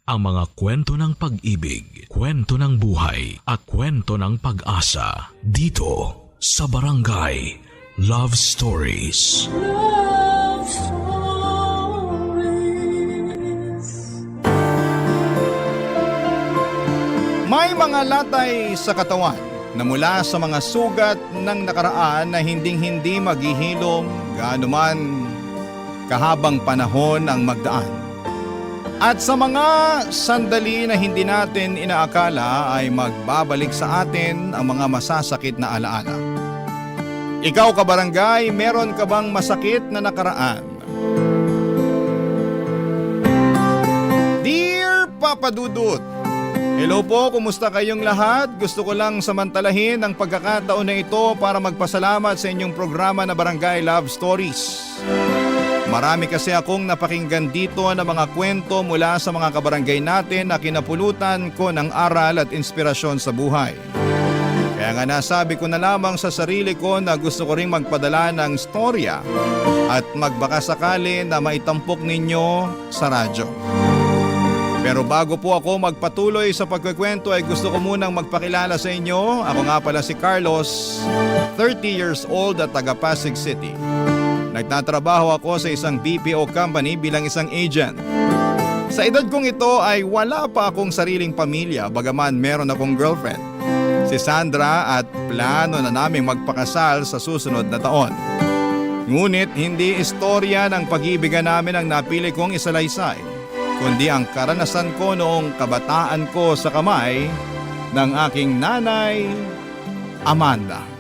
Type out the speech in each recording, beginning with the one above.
ang mga kwento ng pag-ibig, kwento ng buhay, at kwento ng pag-asa dito sa Barangay Love Stories. Love Stories. May mga latay sa katawan na mula sa mga sugat ng nakaraan na hinding-hindi maghihilom gaano man kahabang panahon ang magdaan. At sa mga sandali na hindi natin inaakala ay magbabalik sa atin ang mga masasakit na alaala. Ikaw kabarangay, meron ka bang masakit na nakaraan? Dear Papa Dudut, hello po, kumusta kayong lahat? Gusto ko lang samantalahin ang pagkakataon na ito para magpasalamat sa inyong programa na Barangay Love Stories. Marami kasi akong napakinggan dito na mga kwento mula sa mga kabarangay natin na kinapulutan ko ng aral at inspirasyon sa buhay. Kaya nga nasabi ko na lamang sa sarili ko na gusto ko ring magpadala ng storya at magbakasakali na maitampok ninyo sa radyo. Pero bago po ako magpatuloy sa pagkikwento ay gusto ko munang magpakilala sa inyo. Ako nga pala si Carlos, 30 years old at taga Pasig City. Nagtatrabaho ako sa isang BPO company bilang isang agent. Sa edad kong ito ay wala pa akong sariling pamilya bagaman meron akong girlfriend, si Sandra, at plano na naming magpakasal sa susunod na taon. Ngunit hindi istorya ng pag-ibigan namin ang napili kong isalaysay, kundi ang karanasan ko noong kabataan ko sa kamay ng aking nanay, Amanda.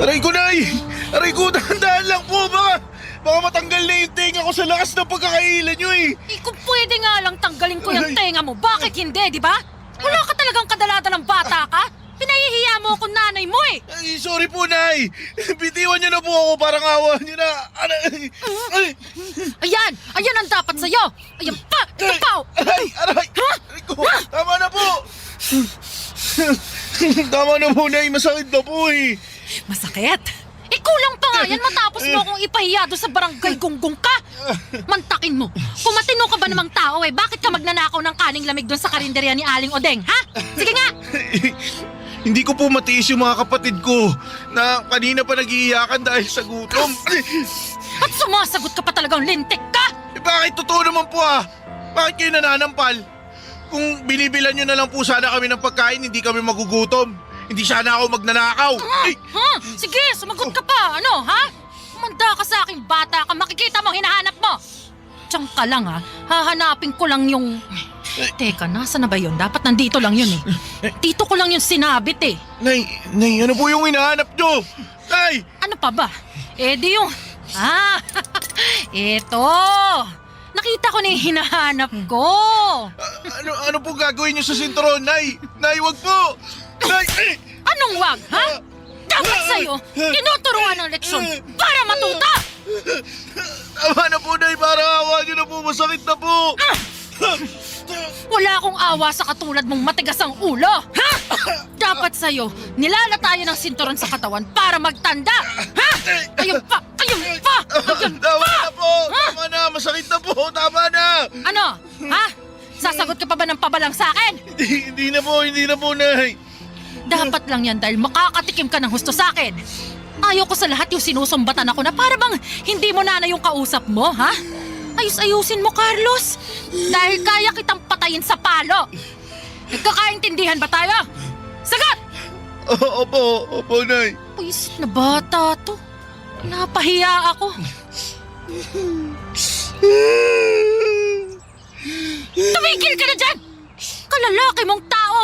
Aray ko, Nay! Aray ko, dahan-dahan lang po! Baka matanggal na yung tenga ko sa lakas ng pagkakailan nyo eh! Kung pwede nga lang tanggalin ko yung tenga mo, bakit hindi, di ba? Wala ka talagang kadaladalang bata ka? Pinahihiya mo akong nanay mo eh! Ay, sorry po, Nay! Bitiwan nyo na po ako, parang awa nyo na! Aray! Ayan ang dapat sa'yo! Ayan pa! Ito pa! Aray! Aray! Aray ko! Tama na po! Tama na po, Nay! Masakit na po eh! Masakit? Kulang pa nga yan matapos mo akong ipahiya doon sa barangay gunggong ka! Mantakin mo! Kung matino ka ba namang tao eh, bakit ka magnanakaw ng kaning lamig doon sa karinderya ni Aling Odeng, ha? Sige nga! Hindi ko po matiis yung mga kapatid ko na kanina pa nag-iiyakan dahil sa gutom. At sumasagot ka pa talagang lintik ka! Bakit totoo naman po ah? Bakit kayo nananampal? Kung binibilan nyo na lang po sana kami ng pagkain, hindi kami magugutom. Hindi sana ako magnanakaw. Sige, sumagot ka pa. Ano, ha? Umanda ka sa aking bata ka. Makikita mo, hinahanap mo. Diyan ka lang, ha? Hahanapin ko lang yung... Teka, nasa na ba yun? Dapat nandito lang yun, eh. Dito ko lang yung sinabit, eh. Nay, ano po yung hinahanap nyo? Nay! Ano pa ba? Di yung... Eto! Nakita ko na yung hinahanap ko. Ano po gagawin nyo sa sinturon, Nay? Nay, wag po! Nay! Anong wag, ha? Dapat sa'yo, tinuturuan ng leksyon para matuta! Tama na po, Nay. Para awa nyo na po. Masakit na po. Wala akong awa sa katulad mong matigas ang ulo, ha? Dapat sa'yo, nilalatayan ng sinturon sa katawan para magtanda, ha? Ayun pa! Ayun pa! Ayun Tama pa! na po. Ha? Tama na. Masakit na po. Tama na. Ano? Ha? Sasagot ka pa ba ng pabalang sa akin? Hindi na po. Hindi na po, Nay. Dapat lang yan dahil makakatikim ka ng husto sa akin. Ayaw ko sa lahat yung sinusumbatan ako na para bang hindi mo na yung kausap mo, ha? Ayus-ayusin mo, Carlos. Dahil kaya kitang patayin sa palo. Nagkakaintindihan ba tayo? Sagot! Opo, Nay. Paisit na bata to. Napahiya ako. Tumigil ka na dyan! Kalalaki mong tao!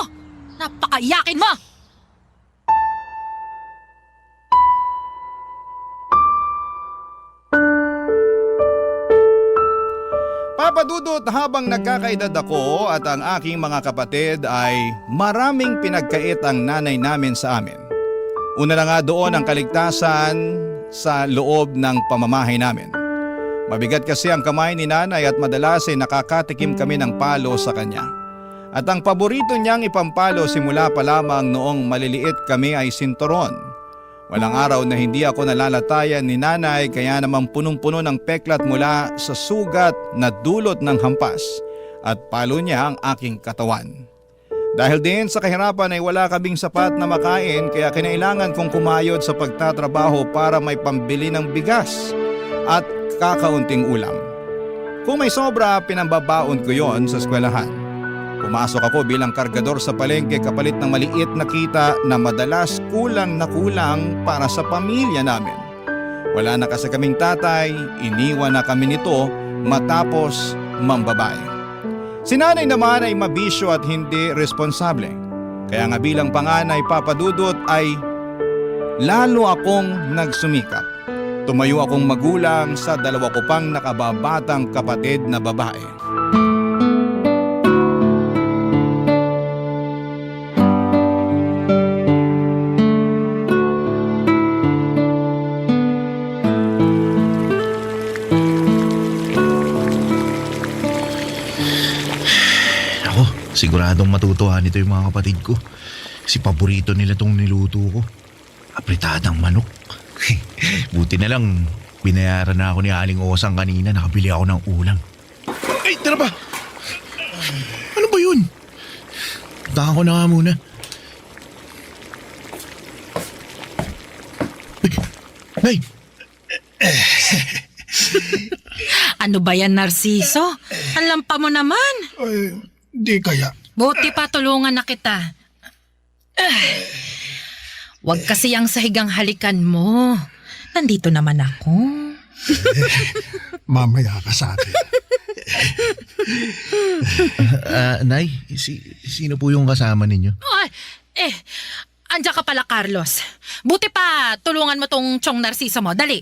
Napakaiyakin mo! Papa Dudut, habang nagkakaedad ako at ang aking mga kapatid ay maraming pinagkait ang nanay namin sa amin. Una na nga doon ang kaligtasan sa loob ng pamamahay namin. Mabigat kasi ang kamay ni nanay at madalas ay nakakatikim kami ng palo sa kanya. At ang paborito niyang ipampalo simula pa lamang noong maliliit kami ay sinturon. Walang araw na hindi ako nalalatayan ni nanay, kaya naman punong-puno ng peklat mula sa sugat na dulot ng hampas at palo niya ang aking katawan. Dahil din sa kahirapan ay wala kaming sapat na makain, kaya kinailangan kong kumayod sa pagtatrabaho para may pambili ng bigas at kakaunting ulam. Kung may sobra, pinambabaon ko yon sa eskwelahan. Pumasok ako bilang kargador sa palengke kapalit ng maliit na kita na madalas kulang na kulang para sa pamilya namin. Wala na kasi kaming tatay, iniwan na kami nito matapos mambabae. Si nanay naman ay mabisyo at hindi responsable. Kaya nga bilang panganay, Papa Dudut, ay lalo akong nagsumikap. Tumayo akong magulang sa dalawa ko pang nakababatang kapatid na babae. Siguradong matutuhan nito yung mga kapatid ko. Si paborito nila tong niluto ko. Apritadang manok. Buti na lang, binayaran na ako ni Aling Osang kanina. Nakabili ako ng ulam. Ay, tara ba? Ano ba yun? Puntahan ko na nga muna. Ay, Nay! Ano ba yan, Narciso? Ang lampa mo naman. Ay, di kaya. Buti pa tulungan na kita. Huwag kasi ang sahigang halikan mo. Nandito naman ako. Mamaya ka sa akin. Nay, sino po yung kasama ninyo? Ay, andiyan ka pala, Carlos. Buti pa tulungan mo tong Chong Narciso mo. Dali.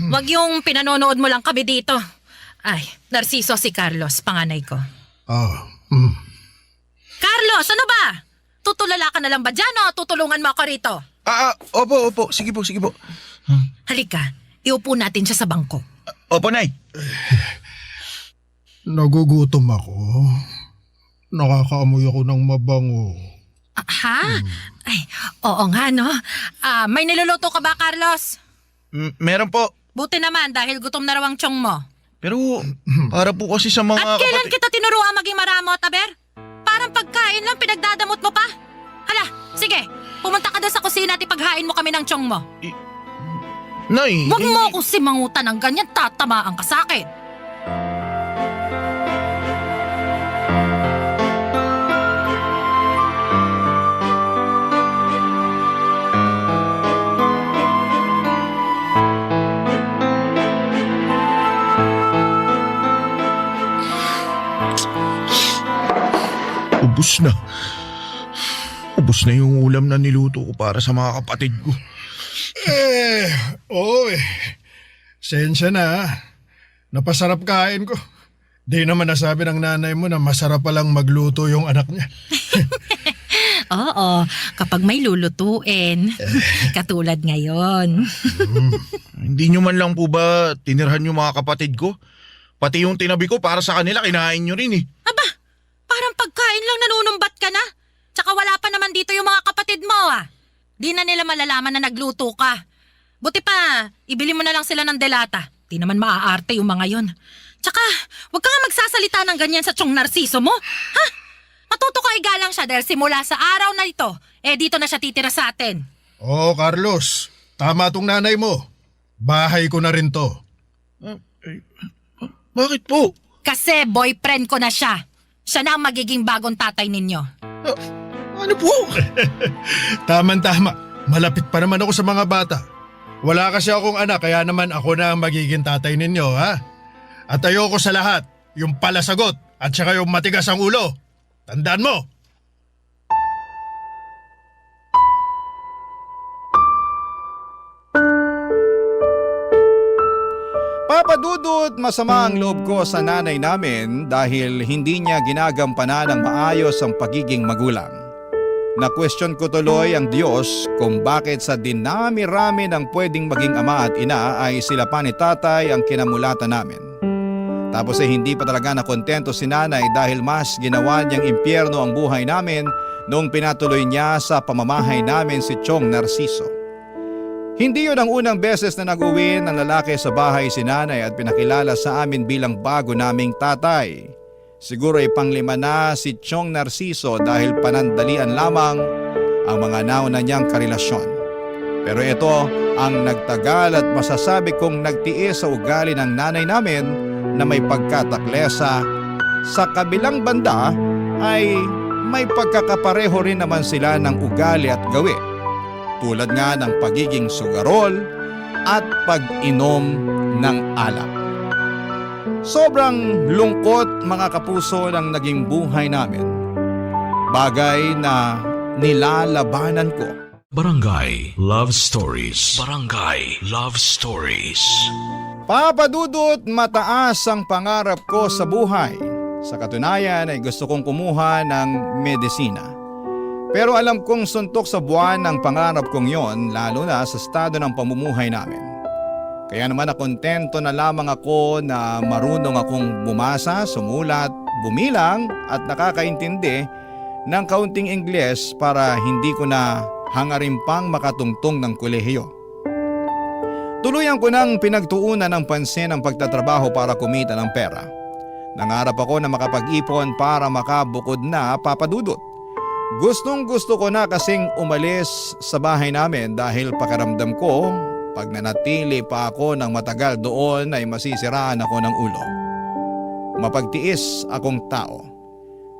Huwag yung pinanonood mo lang kami dito. Ay, Narciso si Carlos, panganay ko. Carlos, ano ba? Tutulala ka na lang ba dyan o tutulungan mo ako rito? Opo. Sige po. Halika, iupo natin siya sa bangko. Opo, Nay. Nagugutom ako. Nakakaamoy ako ng mabango. Ha? Ay, oo nga no. May niluluto ka ba, Carlos? Meron po. Buti naman dahil gutom na raw ang tiyong mo. Pero para po kasi sa mga At kailan kita tinuruan maging maramot, Aber? Parang pagkain lang pinagdadamot mo pa. Hala, sige. Pumunta ka doon sa kusina at ipaghain mo kami ng tiyong mo. Nay! Huwag mo akong simangutan ng ganyan, tatamaan ka sa akin. Ubus na yung ulam na niluto ko para sa mga kapatid ko. Sensya na. Napasarap kain ko. Di naman nasabi ng nanay mo na masarap palang magluto yung anak niya. Oo, kapag may lulutuin. Katulad ngayon. Hindi nyo man lang po ba tinirhan yung mga kapatid ko? Pati yung tinabi ko para sa kanila, kinain nyo rin eh. Aba, parang pagkain lang nanunumbat ka na. Tsaka wala pa naman dito yung mga kapatid mo Di na nila malalaman na nagluto ka. Buti pa, ibili mo na lang sila ng delata. Di naman maaarte yung mga yon. Tsaka, huwag ka nga magsasalita ng ganyan sa Chong Narciso mo. Ha? Matuto ka igalang siya dahil simula sa araw na ito, dito na siya titira sa atin. Carlos. Tama tong nanay mo. Bahay ko na rin to. Bakit po? Kasi boyfriend ko na siya. Siya na ang magiging bagong tatay ninyo. Ano po? Tama. Malapit pa naman ako sa mga bata. Wala kasi akong anak, kaya naman ako na ang magiging tatay ninyo, ha? At ayoko sa lahat, yung palasagot at saka yung matigas ang ulo. Tandaan mo! Papa Dudut, masama ang loob ko sa nanay namin dahil hindi niya ginagampanan ng maayos ang pagiging magulang. Na-question ko tuloy ang Diyos kung bakit sa dinami-rami ng pwedeng maging ama at ina ay sila pa ni tatay ang kinamulatan namin. Tapos hindi pa talaga nakontento si nanay dahil mas ginawa niyang impyerno ang buhay namin noong pinatuloy niya sa pamamahay namin si Chong Narciso. Hindi yun ang unang beses na nag-uwi ng lalaki sa bahay si nanay at pinakilala sa amin bilang bago naming tatay. Siguro ay panglima na si Chong Narciso dahil panandalian lamang ang mga nauna niyang karelasyon. Pero ito ang nagtagal at masasabi kong nagtiis sa ugali ng nanay namin na may pagkataklesa. Sa kabilang banda ay may pagkakapareho rin naman sila ng ugali at gawi. Tulad nga ng pagiging sugarol at pag-inom ng alak. Sobrang lungkot mga kapuso ng naging buhay namin. Bagay na nilalabanan ko. Barangay Love Stories. Barangay Love Stories. Papa Dudut, mataas ang pangarap ko sa buhay. Sa katunayan ay gusto kong kumuha ng medisina. Pero alam kong suntok sa buwan ang pangarap kong yon, lalo na sa estado ng pamumuhay namin. Kaya naman nakontento na lamang ako na marunong akong bumasa, sumulat, bumilang at nakakaintindi ng kaunting Ingles para hindi ko na hangarin pang makatungtong ng kolehiyo. Tuluyan ko nang pinagtuunan ng pansin ang pagtatrabaho para kumita ng pera. Nangarap ako na makapag-ipon para makabukod na, Papa Dudut. Gustong gusto ko na kasing umalis sa bahay namin dahil pakiramdam ko pag nanatili pa ako ng matagal doon ay masisiraan ako ng ulo. Mapagtiis akong tao.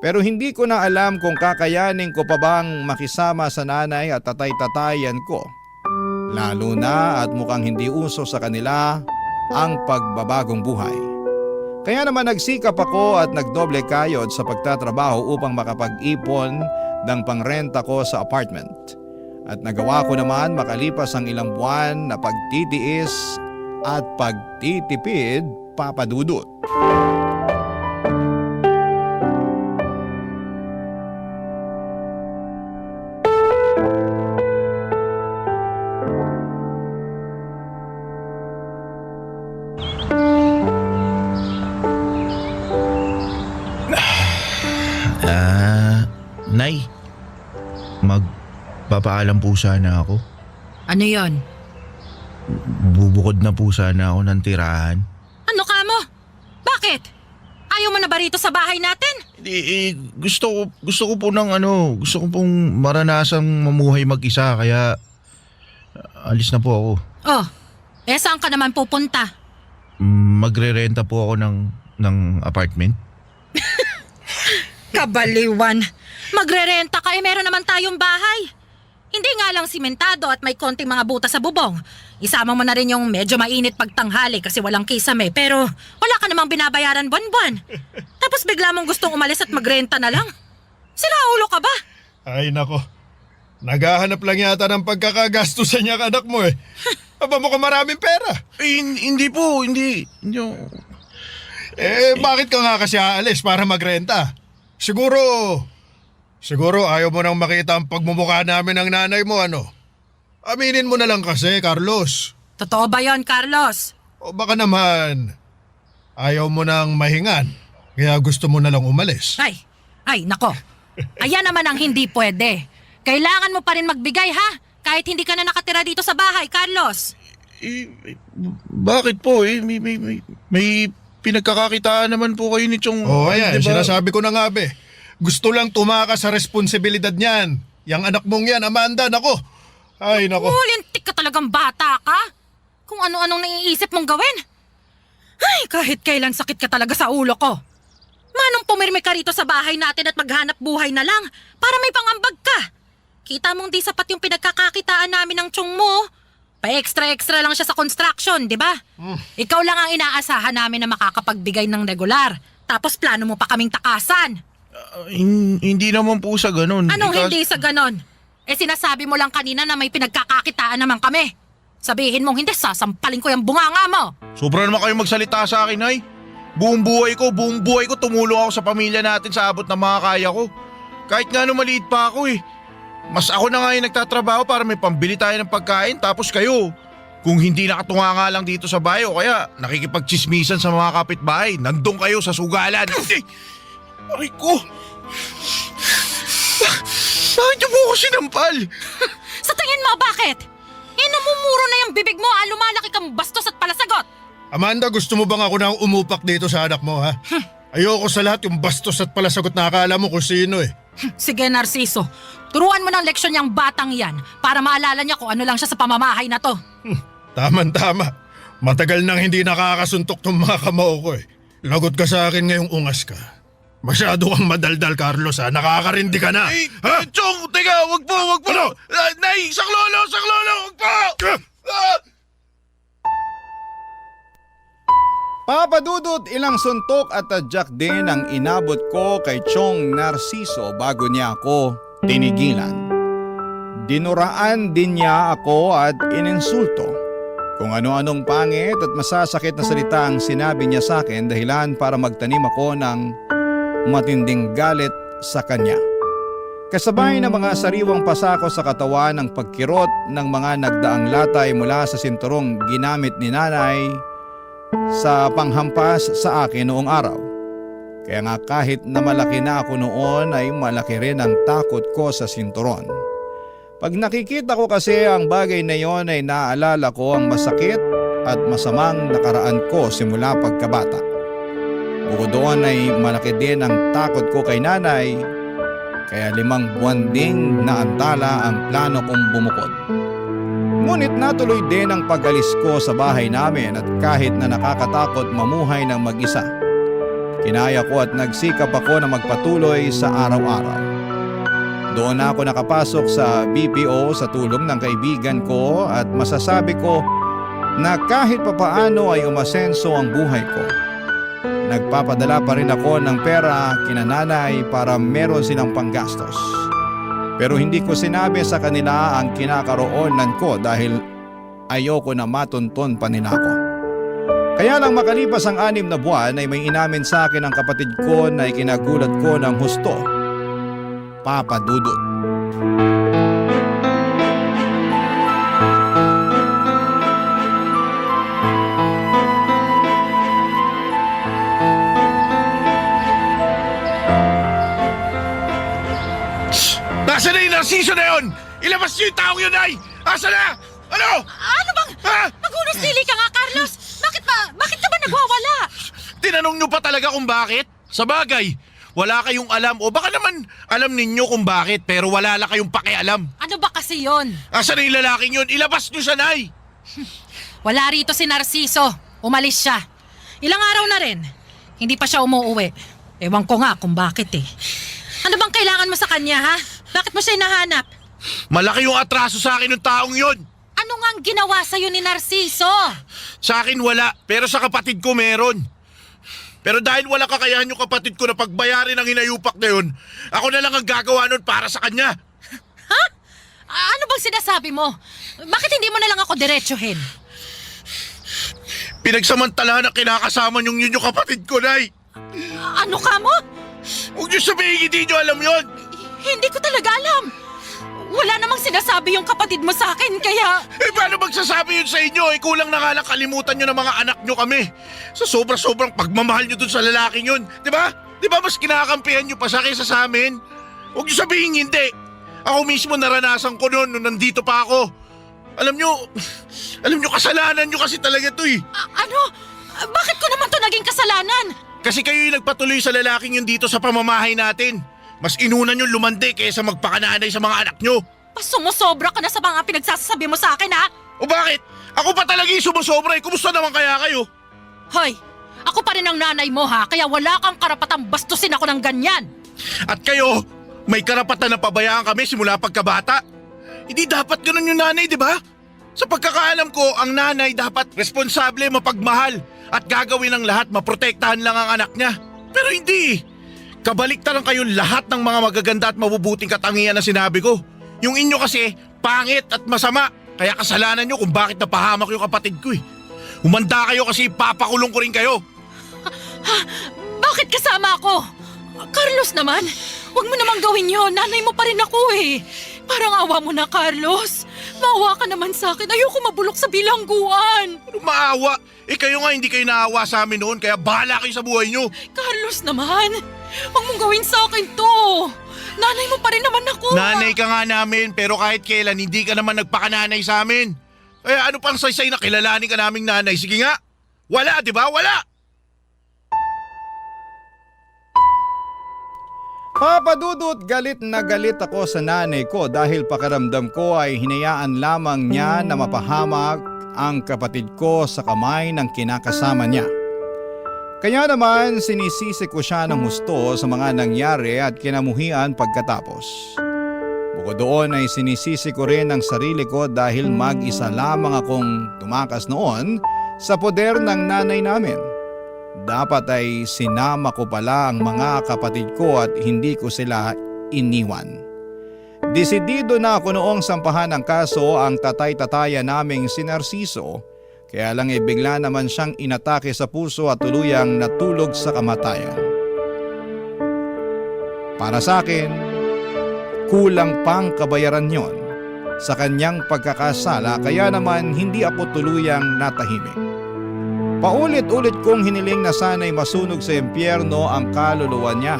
Pero hindi ko na alam kung kakayanin ko pa bang makisama sa nanay at tatay-tatayan ko. Lalo na at mukhang hindi uso sa kanila ang pagbabagong buhay. Kaya naman nagsikap ako at nagdoble kayod sa pagtatrabaho upang makapag-ipon ng pangrenta ko sa apartment. At nagawa ko naman makalipas ang ilang buwan na pagtitiis at pagtitipid, Papa Dudut. Nay, magpapaalam po sana ako. Ano yon? Bubukod na po sana ako ng tirahan. Ano ka mo? Bakit? Ayaw mo na ba rito sa bahay natin? Gusto ko po gusto ko pong maranasang mamuhay mag-isa kaya alis na po ako. Oh, saan ka naman pupunta? Magre-renta po ako ng apartment. Kabaliwan. Magrerenta ka meron naman tayong bahay. Hindi nga lang simentado at may konting mga butas sa bubong. Isama mo na rin yung medyo mainit pagtanghali kasi walang kisame pero wala ka namang binabayaran buwan-buwan. Tapos bigla mong gustong umalis at magrenta na lang. Sira ulo ka ba? Ay nako, naghahanap lang yata ng pagkakagastusan niya anak mo eh. Aba mo ka maraming pera. Hindi po, hindi. Bakit ka nga kasi aalis para magrenta? Siguro ayaw mo nang makita ang pagmumukha namin ng nanay mo ano? Aminin mo na lang kasi, Carlos. Totoo ba yon, Carlos? O baka naman ayaw mo nang mahingan kaya gusto mo na lang umalis. Ay, nako. Ayan naman ang hindi pwede. Kailangan mo pa rin magbigay ha? Kahit hindi ka na nakatira dito sa bahay, Carlos. Bakit po may pinagkakakitaan naman po kayo ni Chong. Ayan, diba? sinasabi ko na nga be. Gusto lang tumakas sa responsibilidad niyan. Yang anak mong yan, Amanda, nako. Ay, nako. Lintik ka talagang bata ka. Kung ano-anong naiisip mong gawin. Ay, kahit kailan sakit ka talaga sa ulo ko. Manong pumirmi ka rito sa bahay natin at maghanap buhay na lang para may pangambag ka. Kita mong di sapat yung pinagkakakitaan namin ng Chong mo. Pa-extra-extra lang siya sa construction, di ba? Ikaw lang ang inaasahan namin na makakapagbigay ng regular. Tapos plano mo pa kaming takasan. Hindi naman po sa ganon. Anong hindi sa ganon? Sinasabi mo lang kanina na may pinagkakakitaan naman kami. Sabihin mong hindi, sasampalin ko yung bunganga mo. Sobra naman kayo magsalita sa akin, Nay. Buong buhay ko tumulong ako sa pamilya natin sa abot ng mga kaya ko. Kahit nga maliit pa ako eh. Mas ako na nga yung nagtatrabaho para may pambili tayo ng pagkain, tapos kayo. Kung hindi nakatunga nga lang dito sa bayo, kaya nakikipagchismisan sa mga kapitbahay, nandun kayo sa sugalan. Aray ko! Bakit niyo po ako sinampal? Sa tingin mo, bakit? Namumuro na yung bibig mo, lumalaki kang bastos at palasagot. Amanda, gusto mo bang ako nang umupak dito sa anak mo, ha? Ayoko sa lahat yung bastos at palasagot na akala mo kung sino eh. Sige, Narciso. Turuan mo ng leksyon yung batang yan para maalala niya kung ano lang siya sa pamamahay na to. Tama. Matagal nang hindi nakakasuntok tong mga kamao ko eh. Lagot ka sa akin ngayong ungas ka. Masyado kang madaldal, Carlos, ha? Nakakarindi ka na. Ay, Ha? Chong, teka, wag po. Ano? Nay, saklolo, wag po. Papa Dudut, ilang suntok at tadyak din ang inabot ko kay Chong Narciso bago niya ako tinigilan. Dinuraan din niya ako at ininsulto. Kung ano-anong pangit at masasakit na salita ang sinabi niya sa akin, dahilan para magtanim ako ng matinding galit sa kanya. Kasabay ng mga sariwang pasako sa katawan ng pagkirot ng mga nagdaang latay mula sa sinturong ginamit ni nanay sa panghampas sa akin noong araw. Kaya nga kahit na malaki na ako noon ay malaki rin ang takot ko sa sinturon. Pag nakikita ko kasi ang bagay na yon ay naaalala ko ang masakit at masamang nakaraan ko simula pagkabata. Bukod doon ay malaki din ang takot ko kay nanay, kaya 5 buwan ding naantala ang plano kong bumukod. Ngunit natuloy din ang pag-alis ko sa bahay namin at kahit na nakakatakot mamuhay ng mag-isa, kinaya ko at nagsikap ako na magpatuloy sa araw-araw. Doon ako nakapasok sa BPO sa tulong ng kaibigan ko at masasabi ko na kahit papaano ay umasenso ang buhay ko. Nagpapadala pa rin ako ng pera kina nanay para meron silang panggastos. Pero hindi ko sinabi sa kanila ang kinakaroonan ko dahil ayoko na matunton pa nila ako. Kaya lang makalipas ang 6 na buwan ay may inamin sa akin ang kapatid ko na ikinagulat ko ng husto. Papa Dudut. Nasaan na yung Narciso na yun? Ilabas niyo yung tao yun, Nay! Nasaan na? Ano? Ano bang? Ha? Magunos dili ka nga, Carlos! Bakit ka ba nagwawala? Tinanong niyo pa talaga kung bakit? Sa bagay, wala kayong alam o baka naman alam ninyo kung bakit pero wala lang kayong pakialam. Ano ba kasi yon? Nasaan na yung lalaking yun? Ilabas niyo siya, Nay! Wala rito si Narciso. Umalis siya. Ilang araw na rin. Hindi pa siya umuuwi. Ewan ko nga kung bakit eh. Ano bang kailangan mo sa kanya, ha? Bakit mo siya hinahanap? Malaki yung atraso sa akin ng taong yun. Ano nga ang ginawa sa'yo ni Narciso? Sa akin wala, pero sa kapatid ko meron. Pero dahil wala kakayahan yung kapatid ko na pagbayarin ang hinayupak na yun, ako na lang ang gagawa nun para sa kanya. Ha? Ano bang sinasabi mo? Bakit hindi mo na lang ako diretsuhin? Pinagsamantalahan na kinakasama niyong yun yung kapatid ko, Nay. Ano ka mo? Huwag niyo sabihin hindi niyo alam yun. Hindi ko talaga alam. Wala namang sinasabi yung kapatid mo sa akin, kaya... Paano magsasabi yun sa inyo? Kulang na nga lang kalimutan nyo ng mga anak nyo kami. Sa sobra-sobrang pagmamahal nyo dun sa lalaking yun. Di ba? Di ba mas kinakampihan nyo pa siya kaysa sa amin? Huwag nyo sabihin hindi. Ako mismo naranasan ko noon nung nandito pa ako. Alam nyo kasalanan nyo kasi talaga to eh. Ano? Bakit ko naman to naging kasalanan? Kasi kayo yung nagpatuloy sa lalaking yun dito sa pamamahay natin. Mas inunan yung lumande kaysa magpakananay sa mga anak nyo. Sumusobra ka na sa mga pinagsasabi mo sa akin, ha? O bakit? Ako pa talaga yung sumusobra eh. Kumusta naman kaya kayo? Hoy, ako pa rin ang nanay mo, ha? Kaya wala kang karapatang bastusin ako ng ganyan. At kayo, may karapatan na pabayaan kami simula pagkabata. Hindi dapat ganun yung nanay, di ba? Sa pagkakaalam ko, ang nanay dapat responsable, mapagmahal at gagawin ng lahat, maprotektahan lang ang anak niya. Pero hindi. Kabaliktaran kayong lahat ng mga magaganda at mabubuting katangian na sinabi ko. Yung inyo kasi, pangit at masama. Kaya kasalanan nyo kung bakit napahamak yung kapatid ko eh. Humanda kayo kasi papakulong ko rin kayo. Bakit kasama ako? Carlos naman, huwag mo namang gawin yun. Nanay mo pa rin ako eh. Parang awa mo na, Carlos. Maawa ka naman sa akin. Ayoko mabulok sa bilangguan. Ano maawa? Eh kayo nga hindi kayo naawa sa amin noon kaya bahala kayo sa buhay nyo. Carlos naman, huwag mong gawin sa akin to. Nanay mo pa rin naman ako. Nanay ka nga namin pero kahit kailan hindi ka naman nagpakananay sa amin. Kaya ano pang saysay na kilalanin ka naming nanay? Sige nga. Wala, di ba? Wala! Papa Dudut, galit na galit ako sa nanay ko dahil pakiramdam ko ay hinayaan lamang niya na mapahamak ang kapatid ko sa kamay ng kinakasama niya. Kaya naman sinisisi ko siya ng husto sa mga nangyari at kinamuhian pagkatapos. Bukod doon ay sinisisi ko rin ang sarili ko dahil mag-isa lamang akong tumakas noon sa poder ng nanay namin. Dapat ay sinama ko pala ang mga kapatid ko at hindi ko sila iniwan. Desidido na ako noong sampahan ng kaso ang tatay-tataya naming si Narciso, kaya lang bigla naman siyang inatake sa puso at tuluyang natulog sa kamatayan. Para sa akin, kulang pang kabayaran yon sa kanyang pagkakasala kaya naman hindi ako tuluyang natahimik. Paulit-ulit kong hiniling na sana'y masunog sa impyerno ang kaluluwa niya.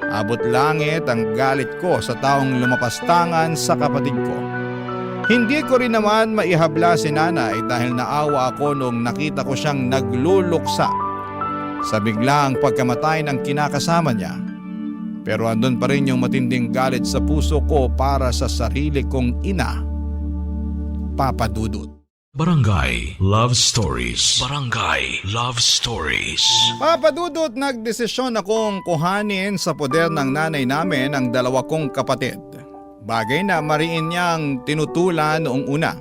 Abot langit ang galit ko sa taong lumapastangan sa kapatid ko. Hindi ko rin naman maihabla si nanay dahil naawa ako nung nakita ko siyang nagluluksa sa biglaang pagkamatay ng kinakasama niya. Pero andun pa rin yung matinding galit sa puso ko para sa sarili kong ina, Papa Dudut. Barangay Love Stories. Barangay Love Stories. Papa Dudut, nagdesisyon akong kuhanin sa poder ng nanay namin ang dalawa kong kapatid. Bagay na mariin niyang tinutulan noong una.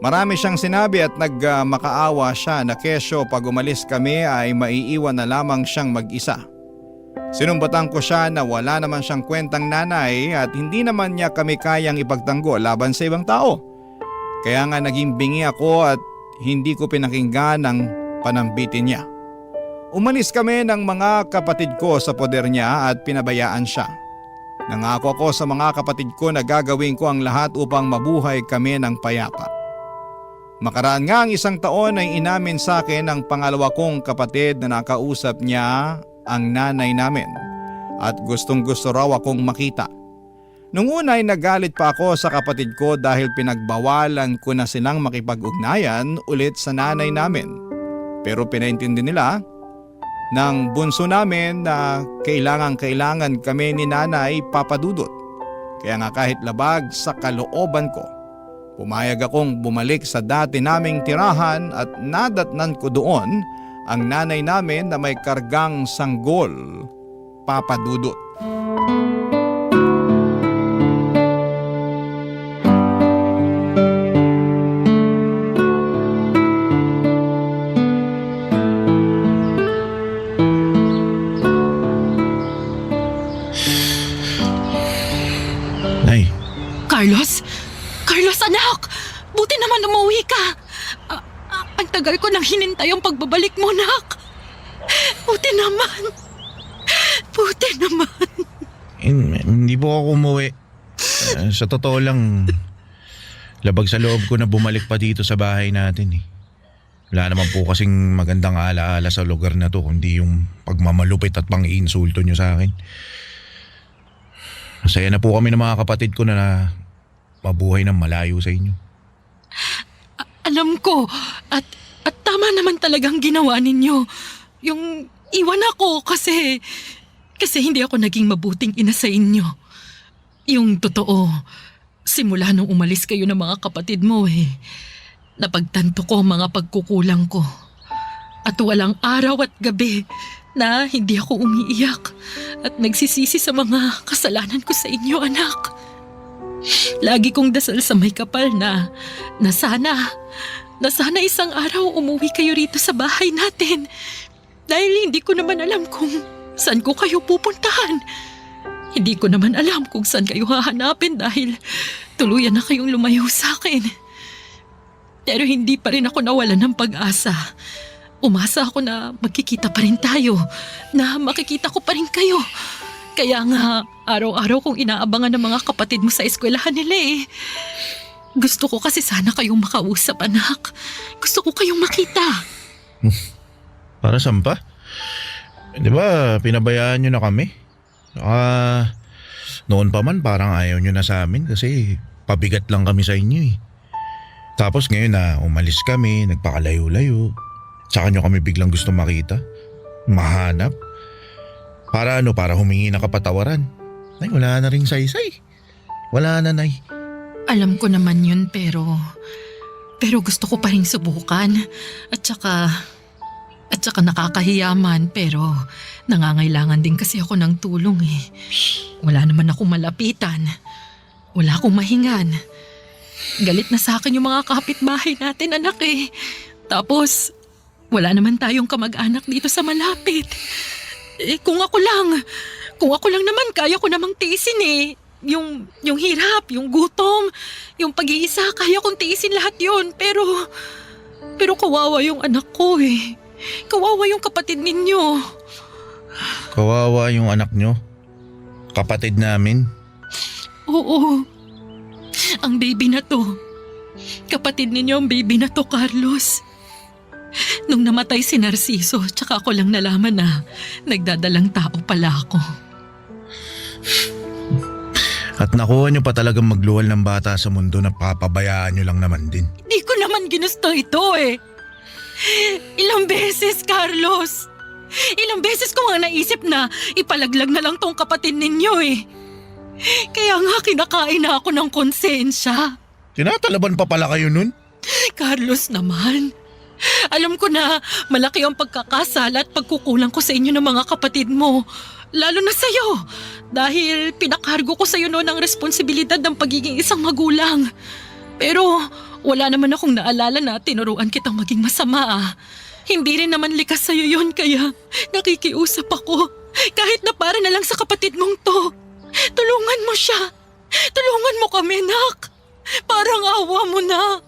Marami siyang sinabi at nagmakaawa siya na kesyo pag umalis kami ay maiiwan na lamang siyang mag-isa. Sinumbatan ko siya na wala naman siyang kwentang nanay at hindi naman niya kami kayang ipagtanggol laban sa ibang tao. Kaya nga naging bingi ako at hindi ko pinakinggan ang panambitin niya. Umalis kami ng mga kapatid ko sa poder niya at pinabayaan siya. Nangako ako sa mga kapatid ko na gagawin ko ang lahat upang mabuhay kami ng payapa. Makaraan nga ang 1 taon ay inamin sa akin ng pangalawa kong kapatid na nakausap niya ang nanay namin at gustong gusto raw akong makita. Nung una ay nagalit pa ako sa kapatid ko dahil pinagbawalan ko na silang makipag-ugnayan ulit sa nanay namin. Pero pinaintindi nila ng bunso namin na kailangan kami ni nanay, Papa Dudut. Kaya nga kahit labag sa kalooban ko, pumayag akong bumalik sa dati naming tirahan at nadatnan ko doon ang nanay namin na may kargang sanggol, Papa Dudut. Carlos? Carlos, anak! Buti naman umuwi ka! Ang tagal ko nang hinintay ang pagbabalik mo, anak! Buti naman! Buti naman! Hindi po ako umuwi. Sa totoo lang, labag sa loob ko na bumalik pa dito sa bahay natin eh. Wala naman po kasing magandang alaala sa lugar na to kundi yung pagmamalupit at pang-iinsulto nyo sa akin. Masaya na po kami ng mga kapatid ko na mabuhay ng malayo sa inyo. Alam ko, at tama naman talagang ginawa ninyo. Yung iwan ako kasi hindi ako naging mabuting ina sa inyo. Yung totoo, simula nung umalis kayo ng mga kapatid mo napagtanto ko ang mga pagkukulang ko. At walang araw at gabi na hindi ako umiiyak at nagsisisi sa mga kasalanan ko sa inyo, anak. Lagi kong dasal sa may kapal na sana isang araw umuwi kayo rito sa bahay natin. Dahil hindi ko naman alam kung saan ko kayo pupuntahan. Hindi ko naman alam kung saan kayo hahanapin dahil tuluyan na kayong lumayo sa akin. Pero hindi pa rin ako nawalan ng pag-asa. Umasa ako na magkikita pa rin tayo, na makikita ko pa rin kayo. Kaya nga, araw-araw kong inaabangan ng mga kapatid mo sa eskwelahan nila eh. Gusto ko kasi sana kayong makausap, anak. Gusto ko kayong makita. Para saan pa? Di ba pinabayaan nyo na kami? Noon pa man parang ayaw nyo na sa amin kasi pabigat lang kami sa inyo eh. Tapos ngayon na umalis kami, nagpakalayo-layo. Tsaka nyo kami biglang gusto makita. Mahanap. Para humingi ng kapatawaran. Ay, wala na ring saysay. Wala na, Nay. Alam ko naman yun pero gusto ko pa rin subukan. At saka nakakahiyaman pero nangangailangan din kasi ako ng tulong eh. Wala naman akong malapitan. Wala akong mahingan. Galit na sa akin yung mga kapitbahay natin, anak eh. Tapos, wala naman tayong kamag-anak dito sa malapit. Eh kung ako lang naman kaya ko namang tiisin eh. Yung hirap, yung gutom, yung pag-iisa, kaya kong tiisin lahat yun. Pero kawawa yung anak ko eh. Kawawa yung kapatid ninyo. Kawawa yung anak nyo. Kapatid namin. Oo. Ang baby na to. Kapatid ninyo ang baby na to, Carlos. Nung namatay si Narciso, tsaka ako lang nalaman na nagdadalang tao pala ako. At nakuha nyo pa talagang magluwal ng bata sa mundo na papabayaan nyo lang naman din. Di ko naman ginusto ito eh. Ilang beses, Carlos. Ilang beses ko nga naisip na ipalaglag na lang tong kapatid ninyo eh. Kaya nga kinakain na ako ng konsensya. Tinatalaban pa pala kayo nun? Carlos naman. Alam ko na malaki ang pagkakasala at pagkukulang ko sa inyo ng mga kapatid mo. Lalo na sa'yo. Dahil pinakargo ko sa'yo noon ang responsibilidad ng pagiging isang magulang. Pero wala naman akong naalala na tinuruan kitang maging masama ah. Hindi rin naman likas sa'yo yun kaya nakikiusap ako. Kahit na para na lang sa kapatid mong to. Tulungan mo siya. Tulungan mo kami, nak. Parang awa mo na.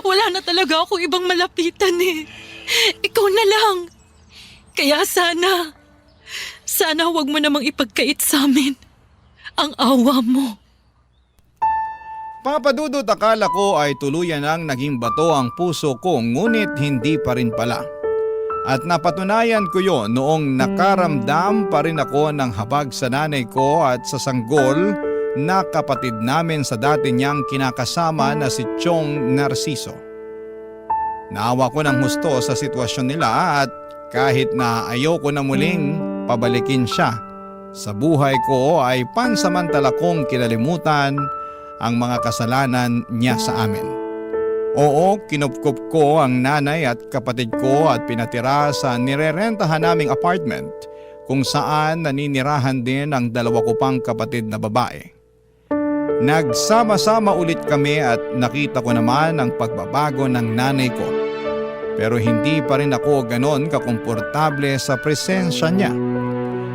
Wala na talaga ako ibang malapitan eh. Ikaw na lang. Kaya sana wag mo namang ipagkait sa amin ang awa mo. Papa Dudut, akala ko ay tuluyan ang naging bato ang puso ko ngunit hindi pa rin pala. At napatunayan ko yon noong nakaramdam pa rin ako ng habag sa nanay ko at sa sanggol na kapatid namin sa dati niyang kinakasama na si Chong Narciso. Naawa ko ng husto sa sitwasyon nila at kahit na ayoko na muling pabalikin siya, sa buhay ko ay pansamantala kong kinalimutan ang mga kasalanan niya sa amin. Oo, kinupkup ko ang nanay at kapatid ko at pinatira sa nirerentahan naming apartment kung saan naninirahan din ang dalawa ko pang kapatid na babae. Nagsama-sama ulit kami at nakita ko naman ang pagbabago ng nanay ko. Pero hindi pa rin ako ganon kakomportable sa presensya niya.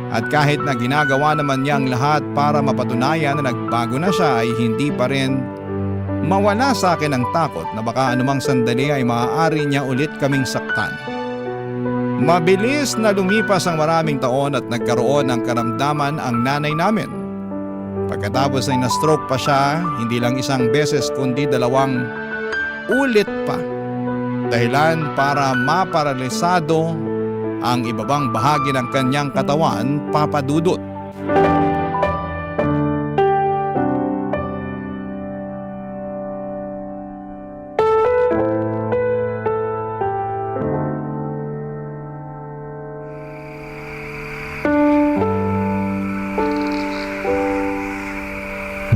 At kahit na ginagawa naman niya ang lahat para mapatunayan na nagbago na siya ay hindi pa rin mawala sa akin ang takot na baka anumang sandali ay maaari niya ulit kaming saktan. Mabilis na lumipas ang maraming taon at nagkaroon ng karamdaman ang nanay namin. Pagkatapos ay na-stroke pa siya, hindi lang isang beses kundi 2 ulit pa. Dahilan para maparalisado ang ibabang bahagi ng kanyang katawan, Papa Dudut.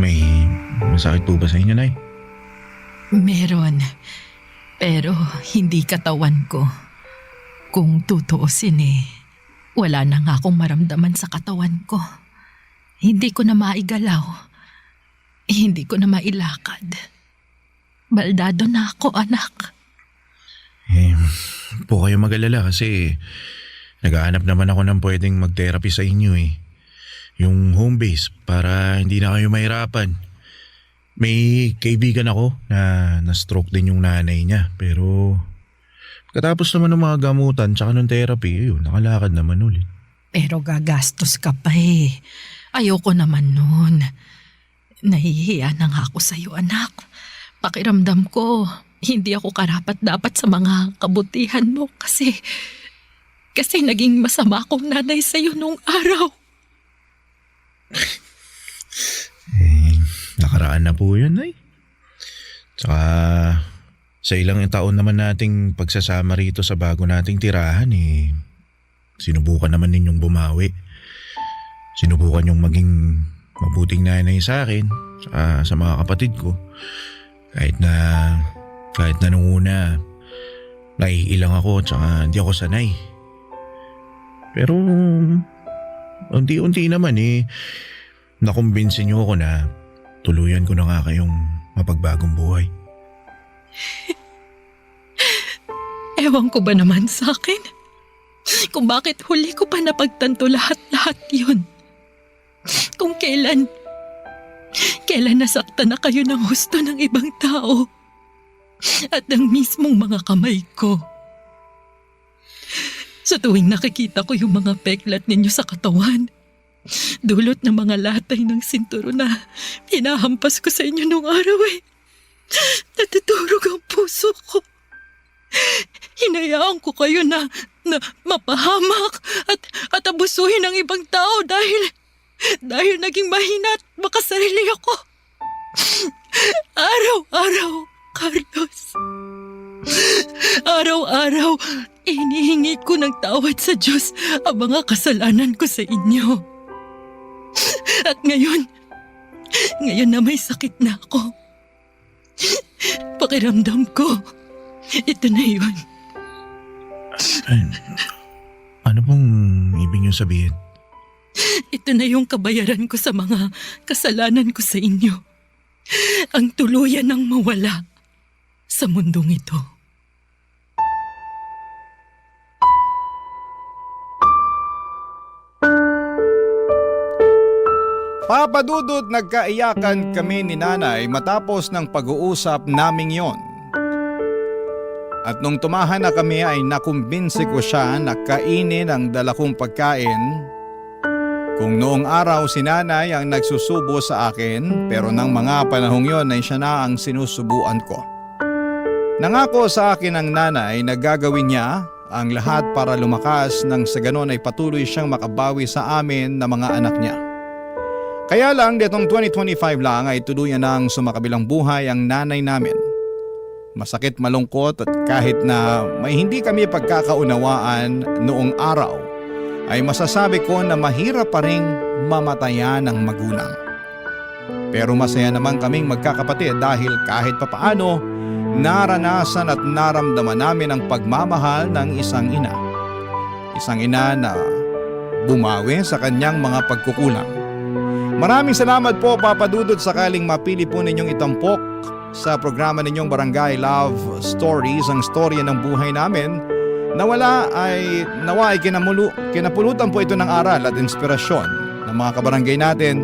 May masakit po ba sa inyo, Nay? Meron. Pero hindi katawan ko. Kung tutuusin wala na nga akong maramdaman sa katawan ko. Hindi ko na maigalaw. Hindi ko na mailakad. Baldado na ako, anak. Po kayo mag-alala kasi naghahanap naman ako ng pwedeng mag-therapy sa inyo eh. Yung home base para hindi na kayo mahirapan. May kaibigan ako na na-stroke din yung nanay niya. Pero katapos naman ng mga gamutan tsaka ng therapy, yun, nakalakad naman ulit. Pero gagastos ka pa eh. Ayoko naman nun. Nahihiya na nga ako sa'yo, anak. Pakiramdam ko, hindi ako karapat-dapat sa mga kabutihan mo kasi naging masama akong nanay sa'yo nung araw. Nakaraan na po yun, ay. Tsaka sa ilang taon naman nating pagsasama rito sa bago nating tirahan, sinubukan naman ninyong bumawi. Sinubukan yung maging mabuting nanay sa akin, sa mga kapatid ko. Kahit na nung una, naiilang ako tsaka hindi ako sanay. Pero unti-unti naman nakumbinsin niyo ako na tuluyan ko na nga kayong mapagbagong buhay. Ewan ko ba naman sa akin? Kung bakit huli ko pa napagtanto lahat-lahat yun. Kung kailan nasaktan na kayo ng husto ng ibang tao at ng mismong mga kamay ko. Sa tuwing nakikita ko yung mga peklat ninyo sa katawan, dulot ng mga latay ng sinturo na hinahampas ko sa inyo nung araw natutulog ang puso ko. Hinayaan ko kayo na mapahamak at abusuhin ng ibang tao dahil naging mahina at makasarili ako. Araw-araw, Carlos. Araw-araw, inihingi ko ng tawad sa Diyos ang mga kasalanan ko sa inyo. At ngayon na may sakit na ako, pakiramdam ko, ito na yun. Ano pong ibig niyo sabihin? Ito na yung kabayaran ko sa mga kasalanan ko sa inyo. Ang tuluyan ng mawala sa mundong ito. Papa Dudut, nagkaiyakan kami ni nanay matapos ng pag-uusap naming yon. At nung tumahan na kami ay nakumbinsi ko siya na kainin ang dala kong pagkain. Kung noong araw si nanay ang nagsusubo sa akin, pero nang mga panahong yon ay siya na ang sinusubuan ko. Nangako sa akin ang nanay na gagawin niya ang lahat para lumakas nang sa ganon ay patuloy siyang makabawi sa amin na mga anak niya. Kaya lang ditong 2025 lang ay tuluyan nang sumakabilang buhay ang nanay namin. Masakit, malungkot at kahit na may hindi kami pagkakaunawaan noong araw, ay masasabi ko na mahirap pa ring mamatayan ng magulang. Pero masaya naman kaming magkakapatid dahil kahit papaano naranasan at naramdaman namin ang pagmamahal ng isang ina. Isang ina na bumawi sa kanyang mga pagkukulang. Maraming salamat po, Papa Dudut, sakaling mapili po ninyong itampok sa programa ninyong Barangay Love Stories ang storya ng buhay namin. Nawa ay kinapulutan po ito ng aral at inspirasyon ng mga kabarangay natin,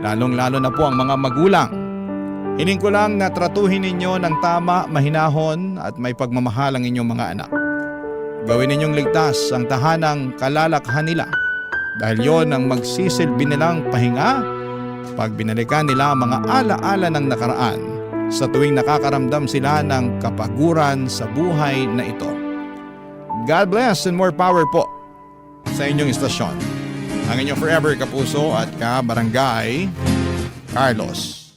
lalong-lalo na po ang mga magulang. Hiling ko lang na tratuhin ninyo ng tama, mahinahon at may pagmamahal ang inyong mga anak. Gawin ninyong ligtas ang tahanang kalalakhan nila dahil yon ang magsisilbi nilang pahinga pag binalikan nila ang mga ala-ala ng nakaraan sa tuwing nakakaramdam sila ng kapaguran sa buhay na ito. God bless and more power po sa inyong istasyon. Ang inyong forever kapuso at kabarangay, Carlos.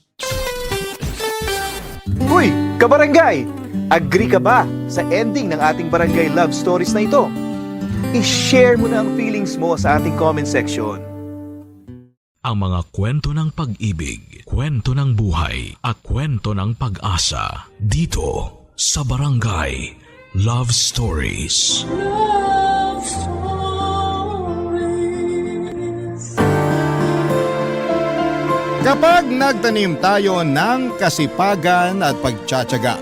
Uy, kabarangay! Agree ka ba sa ending ng ating barangay love stories na ito? I-share mo na ang feelings mo sa ating comment section. Ang mga kwento ng pag-ibig, kwento ng buhay at kwento ng pag-asa dito sa Barangay Love Stories. Love Stories. Kapag nagtanim tayo ng kasipagan at pagtsatsaga,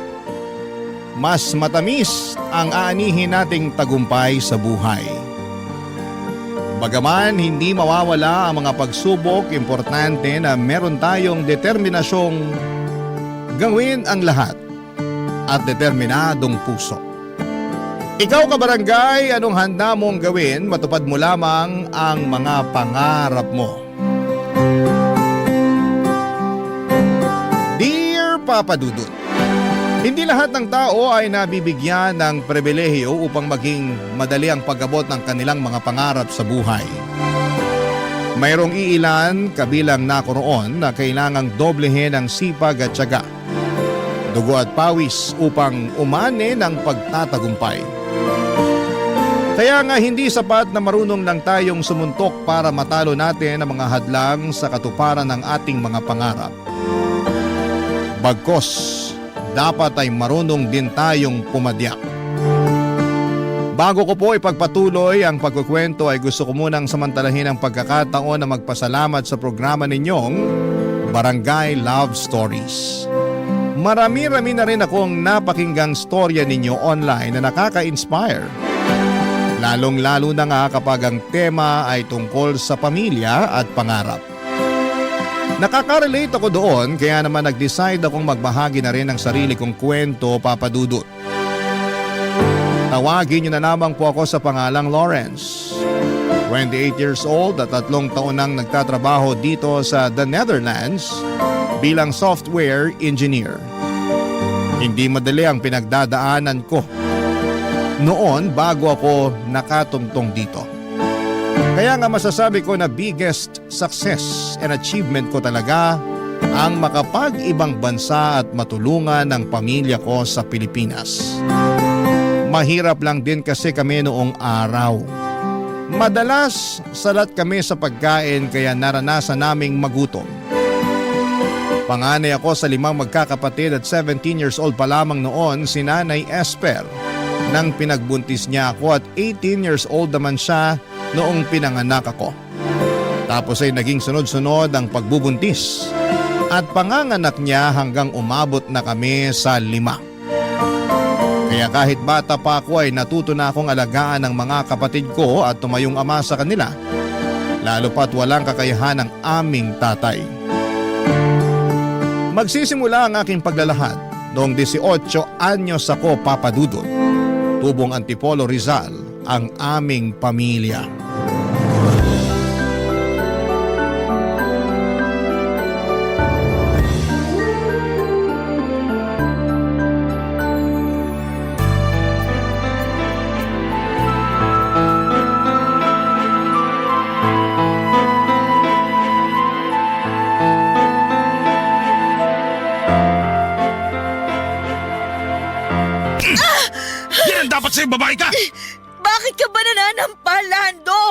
mas matamis ang aanihin nating tagumpay sa buhay. Bagaman hindi mawawala ang mga pagsubok, importante na meron tayong determinasyong gawin ang lahat at determinadong puso. Ikaw kabarangay, anong handa mong gawin matupad mo lamang ang mga pangarap mo? Dear Papa Dudut, hindi lahat ng tao ay nabibigyan ng pribilehiyo upang maging madali ang pag-abot ng kanilang mga pangarap sa buhay. Mayroong iilan kabilang nakoroon na kailangang doblehin ang sipag at tiyaga, dugo at pawis upang umani ng pagtatagumpay. Kaya nga hindi sapat na marunong lang tayong sumuntok para matalo natin ang mga hadlang sa katuparan ng ating mga pangarap. Bagkus, dapat ay marunong din tayong pumadyak. Bago ko po ipagpatuloy ang pagkukwento ay gusto ko munang samantalahin ang pagkakataon na magpasalamat sa programa ninyong Barangay Love Stories. Marami-rami na rin akong napakinggang storya ninyo online na nakaka-inspire. Lalong-lalo na nga kapag ang tema ay tungkol sa pamilya at pangarap. Nakaka-relate ako doon kaya naman nag-decide akong magbahagi na rin ng sarili kong kwento, Papa Dudut. Tawagin niyo na lamang po ako sa pangalang Lawrence. 28 years old at 3 taon nang nagtatrabaho dito sa The Netherlands bilang software engineer. Hindi madali ang pinagdadaanan ko noon bago ako nakatungtong dito. Kaya nga masasabi ko na biggest success and achievement ko talaga ang makapag-ibang bansa at matulungan ang pamilya ko sa Pilipinas. Mahirap lang din kasi kami noong araw. Madalas salat kami sa pagkain kaya naranasan naming magutom. Panganay ako sa 5 magkakapatid at 17 years old pa lamang noon si Nanay Esper nang pinagbuntis niya ako at 18 years old naman siya noong pinanganak ako. Tapos ay naging sunod-sunod ang pagbubuntis at panganganak niya hanggang umabot na kami sa 5. Kaya kahit bata pa ako ay natuto na akong alagaan ng mga kapatid ko at tumayong ama sa kanila, lalo pat walang kakayahan ng aming tatay. Magsisimula ang aking paglalahad noong 18 anyos ako, Papa Dudut. Tubong Antipolo, Rizal ang aming pamilya. Yan ang dapat sa'yo, babae ka! Bakit ka ba nananampal, Lando?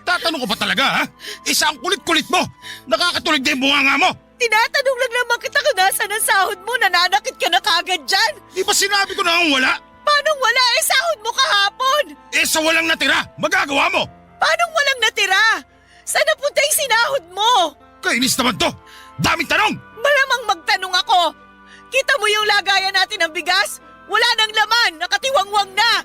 Tatanong ko pa talaga, ha? Isa ang kulit-kulit mo! Nakakatulig na yung bunganga mo! Tinatanong lang naman kita kung nasaan ang sahod mo, nananakit ka na kagad dyan. Di ba sinabi ko na ang wala? Paano wala sahod mo kahapon? Sa walang natira, magagawa mo! Paano walang natira? Saan napunta yung sinahod mo? Kainis naman to! Daming tanong! Malamang magtanong ako. Kita mo yung lagayan natin ng bigas? Wala nang laman, nakatiwangwang na.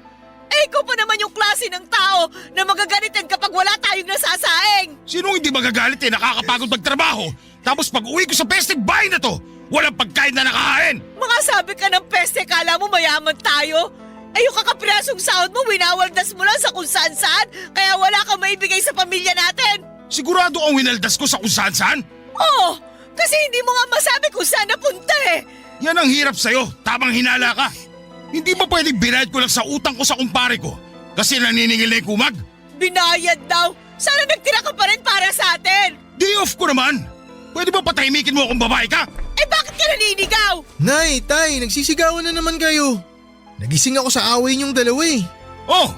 Ikaw pa naman yung klase ng tao na magagalitan kapag wala tayong nasasaing. Sinong hindi magagalit nakakapagod magtrabaho? Tapos pag uwi ko sa peste bahay na to, walang pagkain na nakahain! Mga sabi ka ng peste, kala mo mayaman tayo? Yung kakapirasong sahod mo, winawaldas mo lang sa kung saan-saan, kaya wala kang maibigay sa pamilya natin. Sigurado ang winaldas ko sa kung saan-saan? Oo, kasi hindi mo nga masabi kung saan napunta Yan ang hirap sa'yo, tamang hinala ka. Hindi ba pwedeng binayad ko lang sa utang ko sa kumpare ko? Kasi naniningil na yung kumag? Binayad daw. Sana nagtira ka pa rin para sa atin. Day off ko naman. Pwede ba patahimikin mo akong babae ka? Bakit ka naninigaw? Nay, tay, nagsisigawan na naman kayo. Nagising ako sa away niyong dalawa Oh,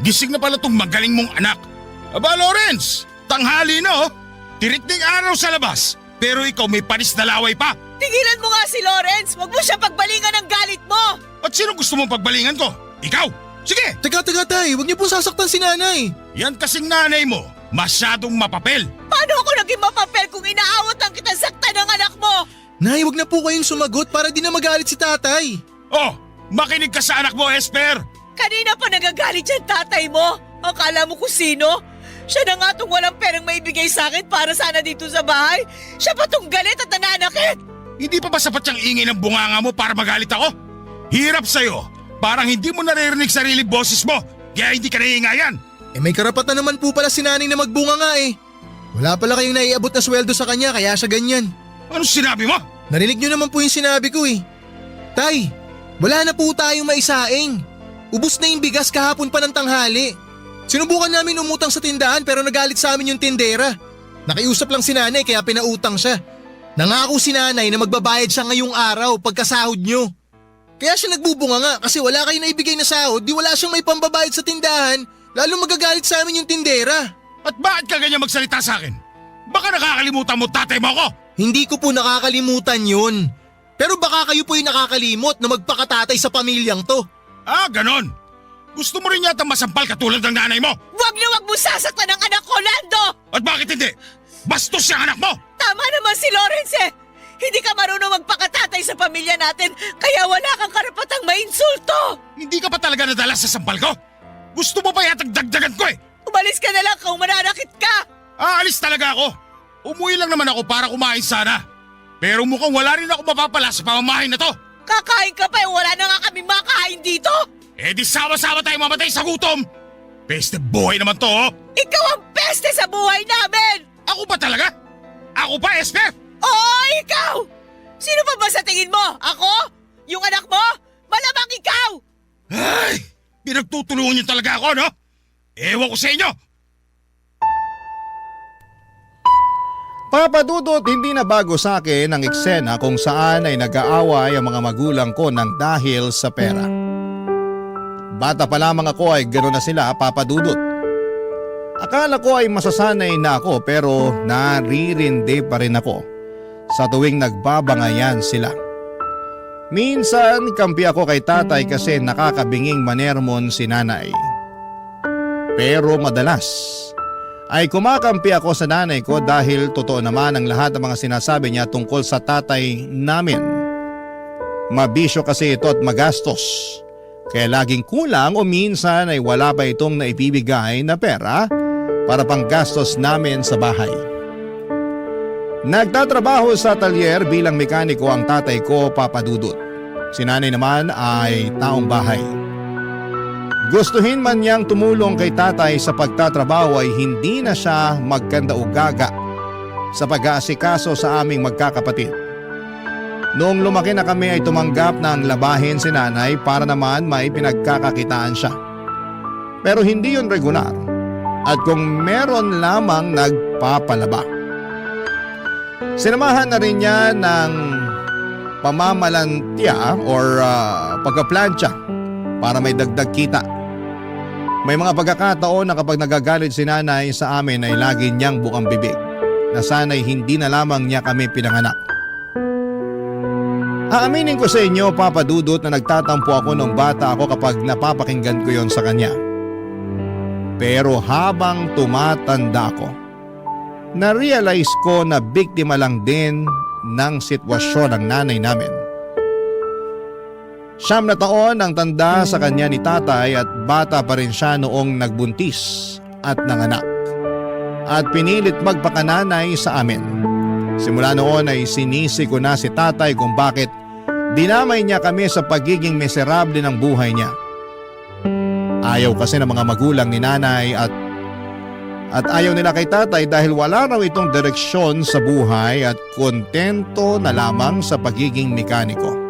gising na pala tong magaling mong anak. Aba Lawrence, tanghali na Tirik ng araw sa labas. Pero ikaw may panis na laway pa. Tigilan mo nga si Lawrence. Huwag mo siya pagbalingan ng galit mo. At sino gusto mong pagbalingan ko? Ikaw! Sige! Teka, tay, huwag niyo po sasaktan si nanay. Yan kasing nanay mo, masyadong mapapel. Paano ako naging mapapel kung inaawat ang kitang saktan ng anak mo? Nay, huwag na po kayong sumagot para di na magalit si tatay. Oh, makinig ka sa anak mo, Esper. Kanina pa nagagalit yung tatay mo. Akala mo kung sino? Siya na nga tong walang perang maibigay sa akin para sana dito sa bahay. Siya pa tong galit at nananakit. Hindi pa ba sapat yung ingay ng bunganga mo para magalit ako? Hirap sa'yo. Parang hindi mo naririnig sarili boses mo, kaya hindi ka naiingayan. May karapatan naman po pala si nanay na magbunga nga eh. Wala pala kayong naiabot na sweldo sa kanya kaya siya ganyan. Ano sinabi mo? Narinig niyo naman po yung sinabi ko eh. Tay, wala na po tayong maisaing. Ubus na yung bigas kahapon pa ng tanghali. Sinubukan namin umutang sa tindahan pero nagalit sa amin yung tindera. Nakiusap lang si nanay kaya pinautang siya. Nangako si nanay na magbabayad siya ngayong araw pagkasahod nyo. Kaya siya nagbubunga nga kasi wala kayo na ibigay na sahod, di wala siyang may pambabayad sa tindahan, lalo magagalit sa amin yung tindera. At bakit ka ganyan magsalita sa akin? Baka nakakalimutan mo tatay mo ako? Hindi ko po nakakalimutan yun. Pero baka kayo po yung nakakalimot na magpakatatay sa pamilyang to. Ah, ganon. Gusto mo rin yata masampal katulad ng nanay mo? Wag na wag mo sasaktan ang anak ko, Lando! At bakit hindi? Bastos yung anak mo! Tama naman si Lawrence eh! Hindi ka marunong magpakatatay sa pamilya natin, kaya wala kang karapatang mainsulto! Hindi ka pa talaga nadala sa sampal ko? Gusto mo pa yatang dagdagan ko eh! Umalis ka na lang kung mananakit ka! Aalis talaga ako! Umuwi lang naman ako para kumain sana. Pero mukhang wala rin ako mapapala sa pamamahay na to! Kakain ka pa eh, wala na nga kami makain dito! Eh di sama-sama tayo mamatay sa gutom! Peste buhay naman to oh! Ikaw ang peste sa buhay namin! Ako ba talaga? Ako pa, Esper? Oo, ikaw! Sino pa ba sa tingin mo? Ako? Yung anak mo? Malamang ikaw! Ay! Pinagtutulungan niyo talaga ako, no? Ewan ko sa inyo! Papa Dudut, hindi na bago sa akin ang eksena kung saan ay nag-aaway ang mga magulang ko ng dahil sa pera. Bata pa lamang ako ay gano'n na sila, Papa Dudut. Akala ko ay masasanay na ako pero naririndi pa rin ako sa tuwing nagbabangayan sila. Minsan kampi ako kay tatay kasi nakakabinging manermon si nanay. Pero madalas ay kumakampi ako sa nanay ko dahil totoo naman ang lahat ng mga sinasabi niya tungkol sa tatay namin. Mabisyo kasi ito at magastos. Kaya laging kulang o minsan ay wala pa itong naibibigay na pera para pang gastos namin sa bahay. Nagtatrabaho sa atelier bilang mekaniko ang tatay ko, Papa Dudut. Si nanay naman ay taong bahay. Gustuhin man niyang tumulong kay tatay sa pagtatrabaho ay hindi na siya magkanda-ugaga sa pag-aasikaso sa aming magkakapatid. Noong lumaki na kami ay tumanggap na ang labahin si nanay para naman may pinagkakakitaan siya. Pero hindi yun regular at kung meron lamang nagpapalaba. Sinamahan na rin niya ng pamamalantya or pagkaplantya para may dagdag kita. May mga pagkakataon na kapag nagagalit si nanay sa amin ay lagi niyang bukang bibig na sana'y hindi na lamang niya kami pinanganak. Aaminin ko sa inyo, Papa Dudut, na nagtatampo ako nung bata ako kapag napapakinggan ko yon sa kanya. Pero habang tumatanda ako, na-realize ko na biktima lang din ng sitwasyon ng nanay namin. 9 na taon ang tanda sa kanya ni tatay at bata pa rin siya noong nagbuntis at nanganak. At pinilit magpakananay sa amin. Simula noon ay sinisi ko na si tatay kung bakit dinamay niya kami sa pagiging miserable ng buhay niya. Ayaw kasi ng mga magulang ni nanay at ayaw nila kay tatay dahil wala raw itong direksyon sa buhay at kontento na lamang sa pagiging mekaniko.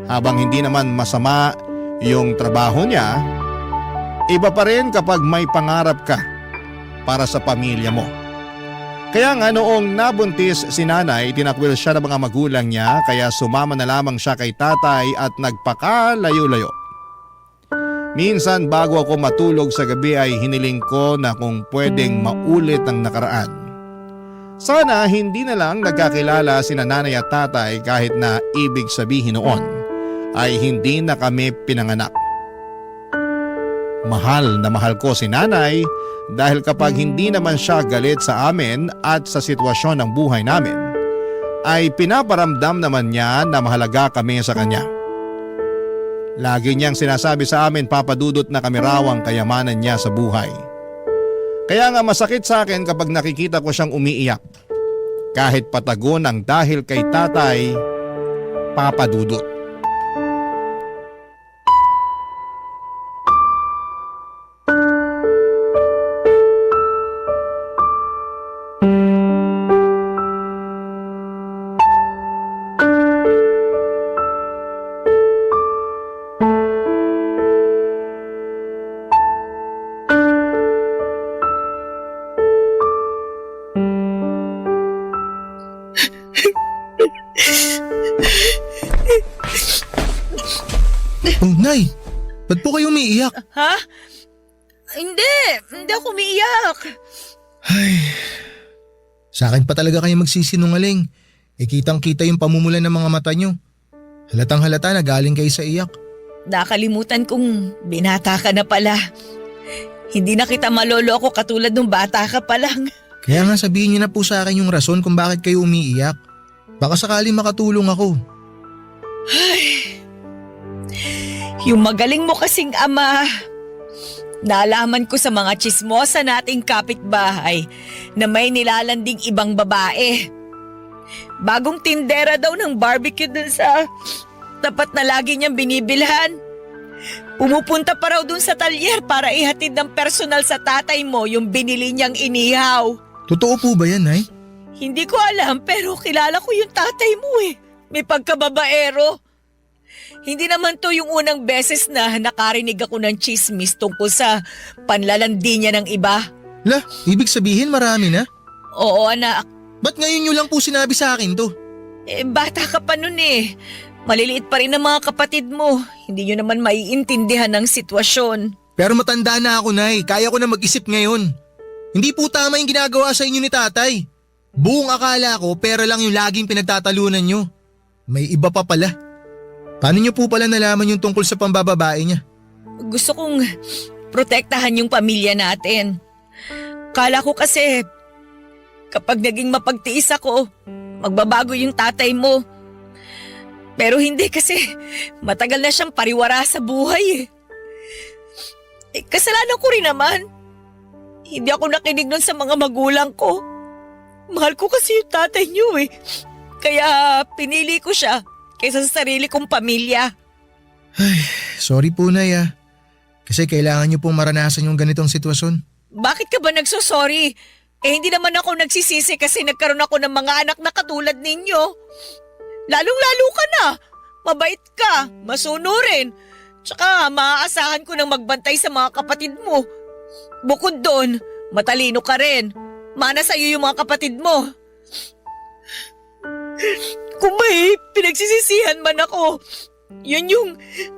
Habang hindi naman masama yung trabaho niya, iba pa rin kapag may pangarap ka para sa pamilya mo. Kaya nga noong nabuntis si nanay, tinakwil siya ng mga magulang niya kaya sumama na lamang siya kay tatay at nagpakalayo-layo. Minsan bago ako matulog sa gabi ay hiniling ko na kung pwedeng maulit ang nakaraan. Sana hindi na lang nagkakilala sina nanay at tatay kahit na ibig sabihin noon ay hindi na kami pinanganak. Mahal na mahal ko si nanay dahil kapag hindi naman siya galit sa amin at sa sitwasyon ng buhay namin, ay pinaparamdam naman niya na mahalaga kami sa kanya. Lagi niyang sinasabi sa amin, Papa Dudut, na kami raw ang kayamanan niya sa buhay. Kaya nga masakit sa akin kapag nakikita ko siyang umiiyak. kahit patago ng dahil kay Tatay Papa Dudut. Oh, Nay! Ba't po kayo umiiyak? Ha? Hindi ako umiiyak. Sa akin pa talaga kayo magsisinungaling. Kitang-kita yung pamumulan ng mga mata nyo. Halatang halata na galing kayo sa iyak. Nakalimutan kong binata ka na pala. Hindi na kita maloloko katulad nung bata ka pa lang. Kaya nga sabihin niyo na po sa akin yung rason kung bakit kayo umiiyak. Baka sakali makatulong ako. Yung magaling mo kasing ama. Naalaman ko sa mga tsismosa nating kapitbahay na may nilalanding ibang babae. Bagong tindera daw ng barbecue dun sa tapat na lagi niyang binibilhan. Pumupunta pa raw dun sa talyer para ihatid ng personal sa tatay mo yung binili niyang inihaw. Totoo po ba yan, Nay? Hindi ko alam pero kilala ko yung tatay mo eh. May pagkababaero. Hindi naman to yung unang beses na nakarinig ako ng chismis tungkol sa panlalandi niya ng iba. La, ibig sabihin marami na? Oo anak. Ba't ngayon nyo lang po sinabi sa akin to? Bata ka pa nun eh. Maliliit pa rin ang mga kapatid mo. Hindi nyo naman maiintindihan ng sitwasyon. Pero matanda na ako, Nay. Kaya ko na mag-isip ngayon. Hindi po tama yung ginagawa sa inyo ni tatay. Buong akala ko pera lang yung laging pinagtatalunan nyo. May iba pa pala. Paano nyo po pala nalaman yung tungkol sa pambababae niya? Gusto kong protektahan yung pamilya natin. Kala ko kasi kapag naging mapagtiis ako, magbabago yung tatay mo. Pero hindi kasi matagal na siyang pariwara sa buhay eh. Kasalanan ko rin naman. Hindi ako nakinig nun sa mga magulang ko. Mahal ko kasi yung tatay niyo eh. Kaya pinili ko siya kaysa sa sarili kong pamilya. Ay, sorry po, Nay ah. Kasi kailangan nyo pong maranasan yung ganitong sitwasyon. Bakit ka ba nagsosorry? Hindi naman ako nagsisisi kasi nagkaroon ako ng mga anak na katulad ninyo. Lalong-lalo ka na. Mabait ka, masunurin. Tsaka maaasahan ko ng magbantay sa mga kapatid mo. Bukod doon, matalino ka rin. Mana sa'yo yung mga kapatid mo. Kung may pinagsisisihan man ako, yun yung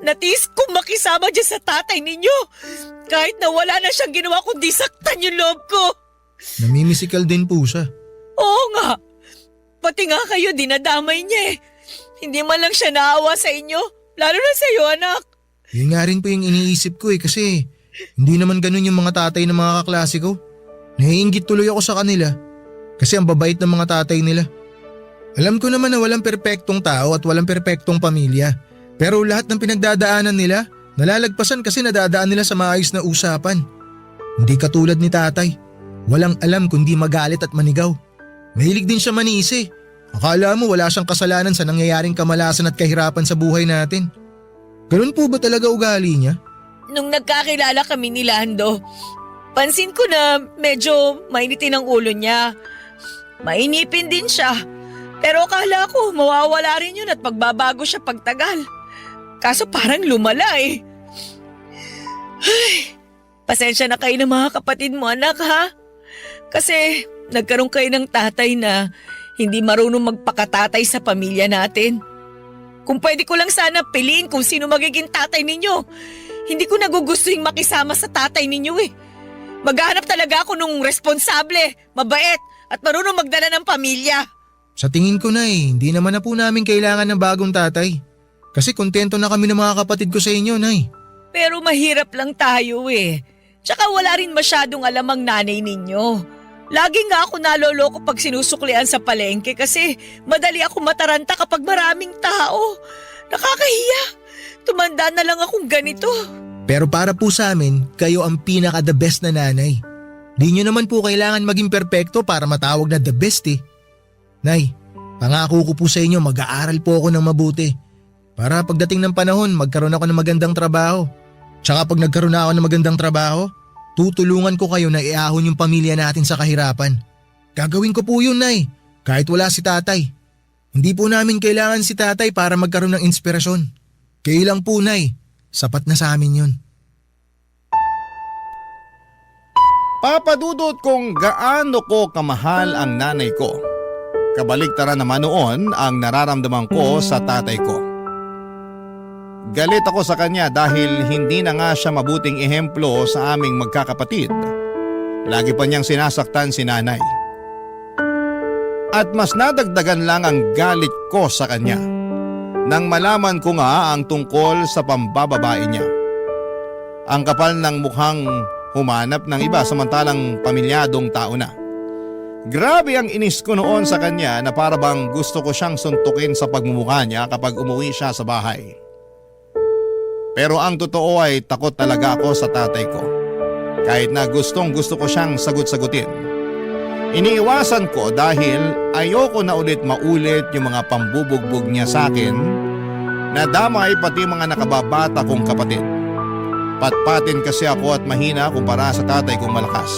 natiis kong makisama dyan sa tatay ninyo. Kahit na wala na siyang ginawa kundi saktan yung loob ko. Namimisikal din po siya. Oo nga. Pati nga kayo dinadamay niya eh. Hindi man lang siya naawa sa inyo. Lalo na sa'yo anak. Yun nga rin po yung iniisip ko eh kasi hindi naman ganun yung mga tatay ng mga kaklase ko. Naiinggit tuloy ako sa kanila kasi ang babait ng mga tatay nila. Alam ko naman na walang perpektong tao at walang perpektong pamilya. Pero lahat ng pinagdadaanan nila, nalalagpasan kasi nadadaan nila sa maayos na usapan. Hindi katulad ni tatay. Walang alam kundi magalit at manigaw. Mahilig din siya manisi. Akala mo wala siyang kasalanan sa nangyayaring kamalasan at kahirapan sa buhay natin. Ganun po ba talaga ugali niya? Nung nagkakilala kami ni Lando, pansin ko na medyo mainitin ang ulo niya. Mainipin din siya. Pero akala ko mawawala rin yun at pagbabago siya pagtagal. Kaso parang lumala eh. Ay, pasensya na kayo ng mga kapatid mo anak ha. Kasi nagkaroon kayo ng tatay na hindi marunong magpakatatay sa pamilya natin. Kung pwede ko lang sana piliin kung sino magiging tatay ninyo. Hindi ko nagugustuhin makisama sa tatay ninyo eh. Maghahanap talaga ako nung responsable, mabait at marunong magdala ng pamilya. Sa tingin ko na hindi naman na po namin kailangan ng bagong tatay. Kasi kontento na kami ng mga kapatid ko sa inyo, Nay. Pero mahirap lang tayo eh. Tsaka wala rin masyadong alam ang nanay ninyo. Lagi nga ako naloloko pag sinusuklian sa palengke kasi madali ako mataranta kapag maraming tao. Nakakahiya. Tumanda na lang akong ganito. Pero para po sa amin, kayo ang pinaka the best na nanay. Di nyo naman po kailangan maging perpekto para matawag na the best eh. Nay, pangako ko po sa inyo mag-aaral po ako ng mabuti. Para pagdating ng panahon magkaroon ako ng magandang trabaho. Tsaka pag nagkaroon na ako ng magandang trabaho, tutulungan ko kayo na iahon yung pamilya natin sa kahirapan. Gagawin ko po yun, Nay, kahit wala si tatay. Hindi po namin kailangan si tatay para magkaroon ng inspirasyon. Kayo lang po, Nay. Sapat na sa amin yun. Papadudot kung gaano ko kamahal ang nanay ko. Kabaliktaran naman noon ang nararamdaman ko sa tatay ko. Galit ako sa kanya dahil hindi na nga siya mabuting ehemplo sa aming magkakapatid. Lagi pa niyang sinasaktan si nanay. At mas nadagdagan lang ang galit ko sa kanya nang malaman ko nga ang tungkol sa pambababae niya. Ang kapal ng mukhang humanap ng iba samantalang pamilyadong tao na. Grabe ang inis ko noon sa kanya na para bang gusto ko siyang suntukin sa pagmumukha niya kapag umuwi siya sa bahay. Pero ang totoo ay takot talaga ako sa tatay ko. Kahit na gustong gusto ko siyang sagot-sagutin. Iniiwasan ko dahil ayoko na ulit maulit yung mga pambubugbog niya sa akin na damay pati mga nakababata kong kapatid. Patpatin kasi ako at mahina kumpara sa tatay kong malakas.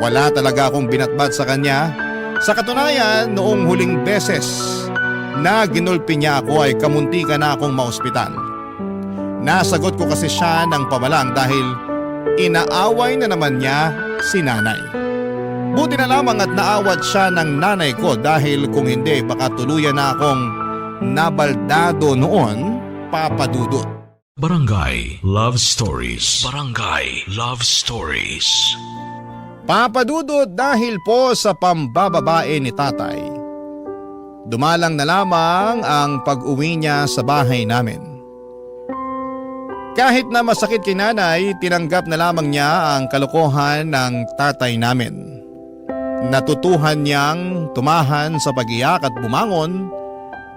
Wala talaga akong binatbat sa kanya. Sa katunayan, noong huling beses na ginulpi niya ako ay kamuntika na akong maospital. Nasagot ko kasi siya ng pamalang dahil inaaway na naman niya si nanay. Buti na lamang at naawat siya ng nanay ko dahil kung hindi baka tuluyan na akong nabaldado noon, papadudot. Barangay Love Stories. Barangay Love Stories. Papadudot dahil po sa pambababae ni tatay. Dumalang na lamang ang pag-uwi niya sa bahay namin. Kahit na masakit kay nanay, tinanggap na lamang niya ang kalokohan ng tatay namin. Natutuhan niyang tumahan sa pag-iyak at bumangon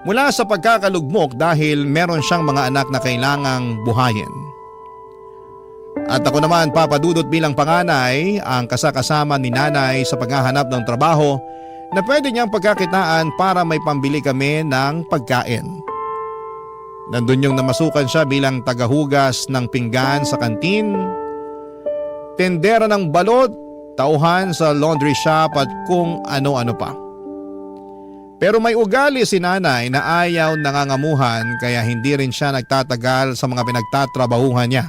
mula sa pagkakalugmok dahil meron siyang mga anak na kailangang buhayin. At ako naman papadudot bilang panganay ang kasakasama ni nanay sa paghahanap ng trabaho na pwede niyang pagkakitaan para may pambili kami ng pagkain. Nandun yung namasukan siya bilang tagahugas ng pinggan sa kantin, tendera ng balot, tauhan sa laundry shop at kung ano-ano pa. Pero may ugali si nanay na ayaw nangangamuhan kaya hindi rin siya nagtatagal sa mga pinagtatrabahuhan niya.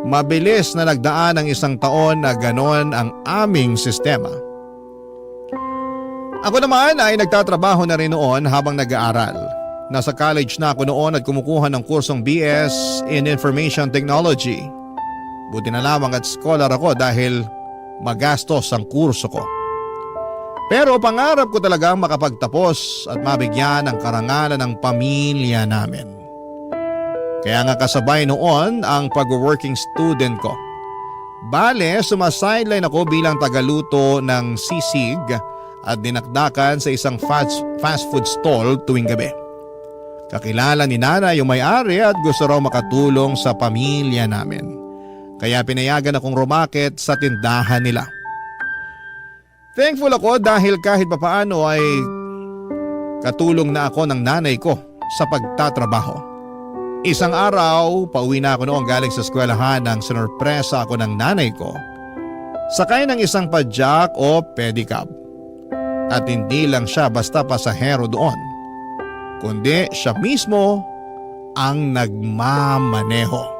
Mabilis na nagdaan ang 1 taon na ganon ang aming sistema. Ako naman ay nagtatrabaho na rin noon habang nag-aaral. Nasa college na ako noon at kumukuha ng kursong BS in Information Technology. Buti na lamang at scholar ako dahil magastos ang kurso ko. Pero pangarap ko talagang makapagtapos at mabigyan ng karangalan ng pamilya namin. Kaya nga kasabay noon ang pag-working student ko. Bale, sumasideline ako bilang tagaluto ng sisig at dinakdakan sa isang fast food stall tuwing gabi. Kakilala ni nanay yung may-ari at gusto raw makatulong sa pamilya namin. Kaya pinayagan akong rumakit sa tindahan nila. Thankful ako dahil kahit papaano ay katulong na ako ng nanay ko sa pagtatrabaho. Isang araw, pauwi na ako noong galing sa eskwelahan nang sinurpresa ako ng nanay ko. Sakay ng isang padyak o pedicab. At hindi lang siya basta pasahero doon, kundi siya mismo ang nagmamaneho.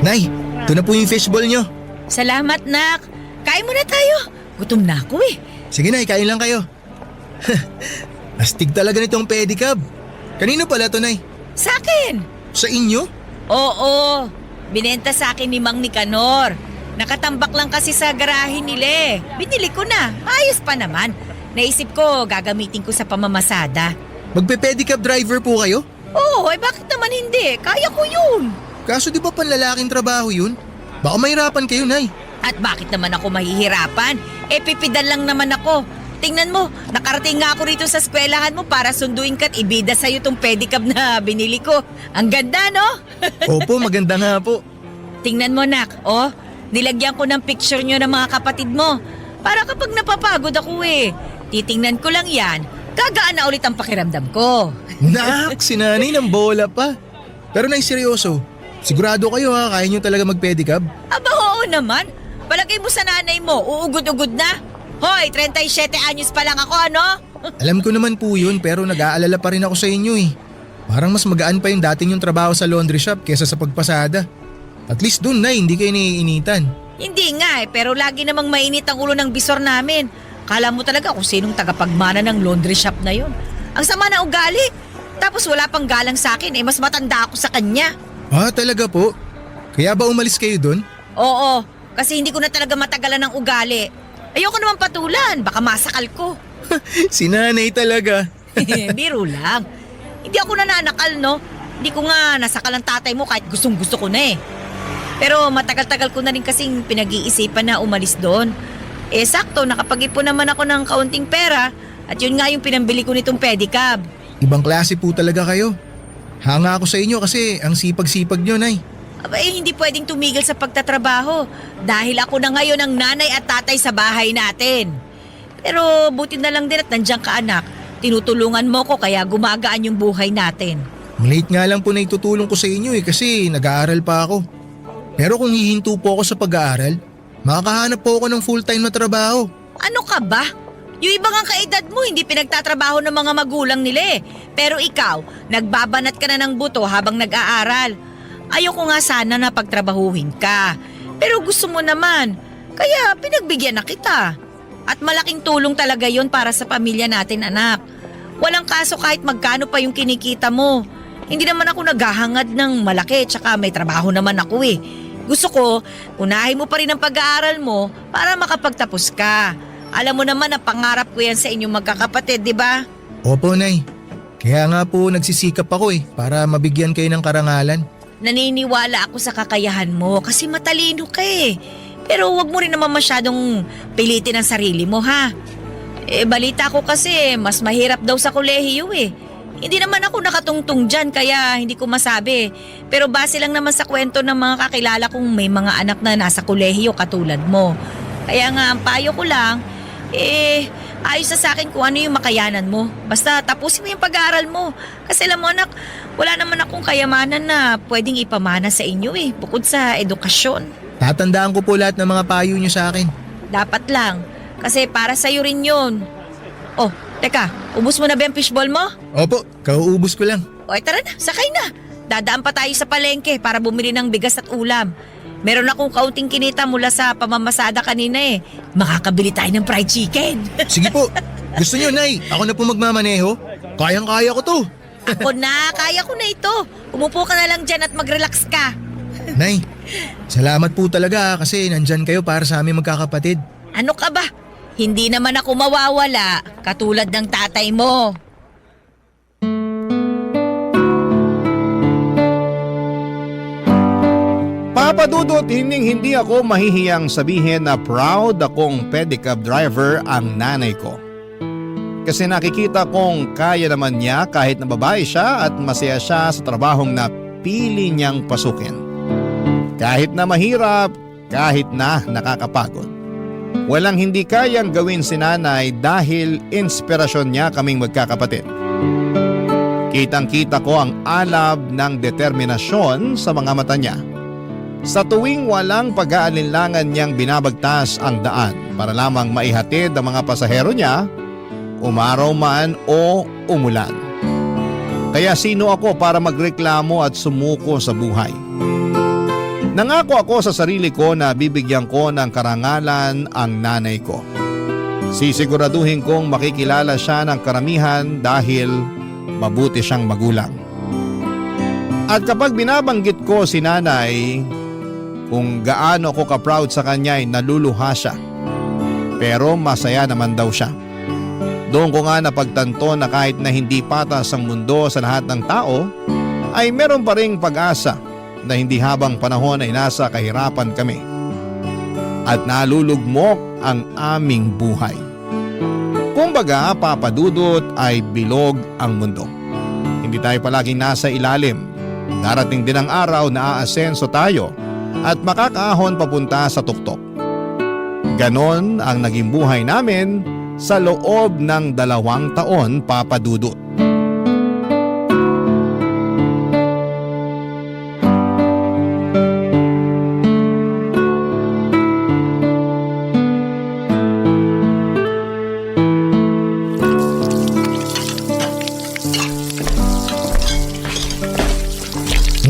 Nay, ito na po yung fishball nyo. Salamat, nak. Kain muna tayo. Gutom na ako eh. Sige, Nay, kain lang kayo. Astig talaga nitong pedicab. Kanino pala to, Nay? Sa akin. Sa inyo? Oo. Binenta sa akin ni Mang Nicanor. Nakatambak lang kasi sa garahe nila eh. Binili ko na. Ayos pa naman. Naisip ko, gagamitin ko sa pamamasada. Magpe-pedicab driver po kayo? Oo, bakit naman hindi? Kaya ko yun. Kaso di ba panlalaking trabaho yun? Baka mahirapan kayo, Nay. At bakit naman ako mahihirapan? Pipidan lang naman ako. tingnan mo, nakarating nga ako rito sa eskwelahan mo para sunduin ka't ibida sa'yo tong pedicab na binili ko. Ang ganda, no? Opo, maganda nga po. Tingnan mo, nak. Oh, nilagyan ko ng picture nyo ng mga kapatid mo. Para kapag napapagod ako titingnan ko lang yan, gagaan na ulit ang pakiramdam ko. Nak, si nanay ng bola pa. Pero Nay, seryoso, sigurado kayo kaya nyo talaga mag-pedicab? Aba, oo naman. Palagay mo sa nanay mo, uugod-ugod na. Hoy, 37 anyos pa lang ako, ano? Alam ko naman po yun, pero nag-aalala pa rin ako sa inyo Parang mas magaan pa yung dating yung trabaho sa laundry shop kesa sa pagpasada. At least dun, Nay, hindi kayo naiinitan. Hindi nga pero lagi namang mainit ang ulo ng bisor namin. Kala mo talaga kung sinong tagapagmana ng laundry shop na yon. Ang sama na ugali. Tapos wala pang galang sa akin, mas matanda ako sa kanya. Ah, talaga po? Kaya ba umalis kayo dun? Oo, kasi hindi ko na talaga matagalan ng ugali. Ayoko naman patulan, baka masakal ko. Si nanay talaga. Biro lang. Hindi ako nananakal, no? Hindi ko nga nasakal ang tatay mo kahit gustong gusto ko na Pero matagal-tagal ko na rin kasing pinag-iisipan na umalis doon. Sakto, nakapag-ipon naman ako ng kaunting pera at yun nga yung pinambili ko nitong pedicab. Ibang klase po talaga kayo. Hanga ako sa inyo kasi ang sipag-sipag nyo, Nay. Aba, hindi pwedeng tumigil sa pagtatrabaho dahil ako na ngayon ang nanay at tatay sa bahay natin. Pero buti na lang din at nandiyan ka anak. Tinutulungan mo ko kaya gumagaan yung buhay natin. Late nga lang po na itutulong ko sa inyo kasi nag-aaral pa ako. Pero kung hihinto po ako sa pag-aaral, makakahanap po ako ng full-time na trabaho. Ano ka ba? Yung ibang ang kaedad mo hindi pinagtatrabaho ng mga magulang nila Pero ikaw, nagbabanat ka na ng buto habang nag-aaral. Ayoko nga sana na pagtrabahuhin ka. Pero gusto mo naman, kaya pinagbigyan na kita. At malaking tulong talaga yon para sa pamilya natin, anak. Walang kaso kahit magkano pa yung kinikita mo. Hindi naman ako naghahangad ng malaki tsaka may trabaho naman ako Gusto ko, unahin mo pa rin ang pag-aaral mo para makapagtapos ka. Alam mo naman na pangarap ko yan sa inyong magkakapatid, di ba? Opo, Nay. Kaya nga po nagsisikap ako para mabigyan kayo ng karangalan. Naniniwala ako sa kakayahan mo kasi matalino ka Pero wag mo rin naman masyadong pilitin ang sarili mo, ha? Balita ko kasi mas mahirap daw sa kolehiyo Hindi naman ako nakatungtong dyan kaya hindi ko masabi. Pero base lang naman sa kwento ng mga kakilala kong may mga anak na nasa kolehiyo katulad mo. Kaya nga ang payo ko lang, ayos na sa akin kung ano yung makayanan mo. Basta tapusin mo yung pag-aaral mo. Kasi alam mo anak, wala naman akong kayamanan na pwedeng ipamana sa inyo bukod sa edukasyon. Tatandaan ko po lahat ng mga payo nyo sa akin. Dapat lang, kasi para sa'yo rin yun. Oh, teka, ubos mo na ba yung fishball mo? Opo, kauubos ko lang. O tara na, sakay na. Dadaan pa tayo sa palengke para bumili ng bigas at ulam. Meron akong kaunting kinita mula sa pamamasada kanina Makakabili tayo ng fried chicken. Sige po, gusto nyo, Nay? Ako na po magmamaneho? Kayang-kaya ko to. Ako na, kaya ko na ito. Umupo ka na lang dyan at mag-relax ka. Nay, salamat po talaga kasi nandyan kayo para sa aming magkakapatid. Ano ka ba? Hindi naman ako mawawala katulad ng tatay mo. Papa Dudut, hindi ako mahihiyang sabihin na proud akong pedicab driver ang nanay ko. Kasi nakikita kong kaya naman niya kahit na babae siya at masaya siya sa trabahong na pili niyang pasukin. Kahit na mahirap, kahit na nakakapagod. Walang hindi kayang gawin si nanay dahil inspirasyon niya kaming magkakapatid. Kitang-kita ko ang alab ng determinasyon sa mga mata niya. Sa tuwing walang pag-aalinlangan niyang binabagtas ang daan para lamang maihatid ang mga pasahero niya, umaraw man o umulan. Kaya sino ako para magreklamo at sumuko sa buhay? Nangako ako sa sarili ko na bibigyan ko ng karangalan ang nanay ko. Sisiguraduhin kong makikilala siya ng karamihan dahil mabuti siyang magulang. At kapag binabanggit ko si nanay, kung gaano ako ka-proud sa kanya ay naluluha siya. Pero masaya naman daw siya. Doon ko nga napagtanto na kahit na hindi patas ang mundo sa lahat ng tao, ay meron pa ring pag-asa na hindi habang panahon ay nasa kahirapan kami. At nalulugmok ang aming buhay. Kumbaga, Papa Dudut, ay bilog ang mundo. Hindi tayo palaging nasa ilalim. Darating din ang araw na aasenso tayo at makakaahon papunta sa tuktok. Ganon ang naging buhay namin sa loob ng 2 taon, Papa Dudut.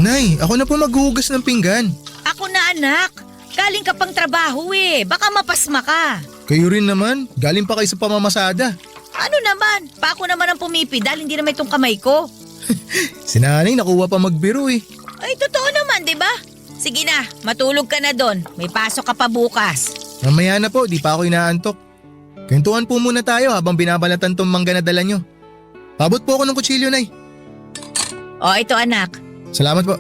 Nay, ako na po maghuhugas ng pinggan. Ako na anak. Galing ka pang trabaho eh. Baka mapasma ka. Kayo rin naman, galing pa kayo sa pamamasada. Ano naman? Pa ako naman ang pumipidal, hindi naman itong kamay ko. Si nanay nakuha pa magbiro eh. Ay, totoo naman, di ba? Sige na, matulog ka na doon. May pasok ka pa bukas. Mamaya na po, di pa ako inaantok. Kwentuhan po muna tayo habang binabalatan tong mangga na dala nyo. Pabot po ako ng kutsilyo, Nay. O, ito anak. Salamat po.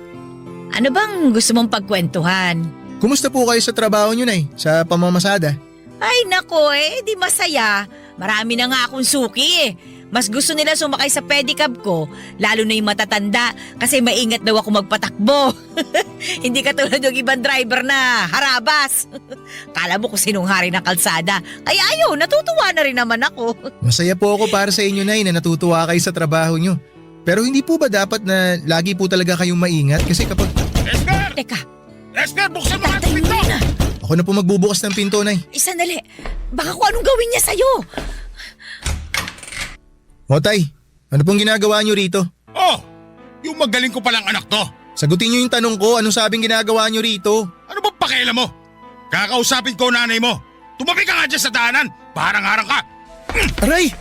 Ano bang gusto mong pagkwentuhan? Kumusta po kayo sa trabaho nyo, Nay? Sa pamamasada? Ay nako di masaya. Marami na nga akong suki eh. Mas gusto nila sumakay sa pedicab ko, lalo na yung matatanda kasi maingat daw ako magpatakbo. Hindi katulad yung ibang driver na harabas. Kala mo kung sinong hari ng kalsada. Ay ayaw, natutuwa na rin naman ako. Masaya po ako para sa inyo, Nay, na natutuwa kayo sa trabaho nyo. Pero hindi po ba dapat na lagi po talaga kayong maingat? Kasi kapag... Esther! Teka, Esther, buksan mo nga ang tayo pinto! na. Ako na po magbubukas ng pinto, Nay. Sandali, baka kung anong gawin niya sa'yo. O, Tay, ano pong ginagawa nyo rito? Oh, yung magaling ko palang anak to. Sagutin nyo yung tanong ko, anong sabing ginagawa nyo rito? Ano ba pakialam mo? Kakausapin ko nanay mo. Tumabi ka nga dyan sa daanan. Parang-harang ka. Aray!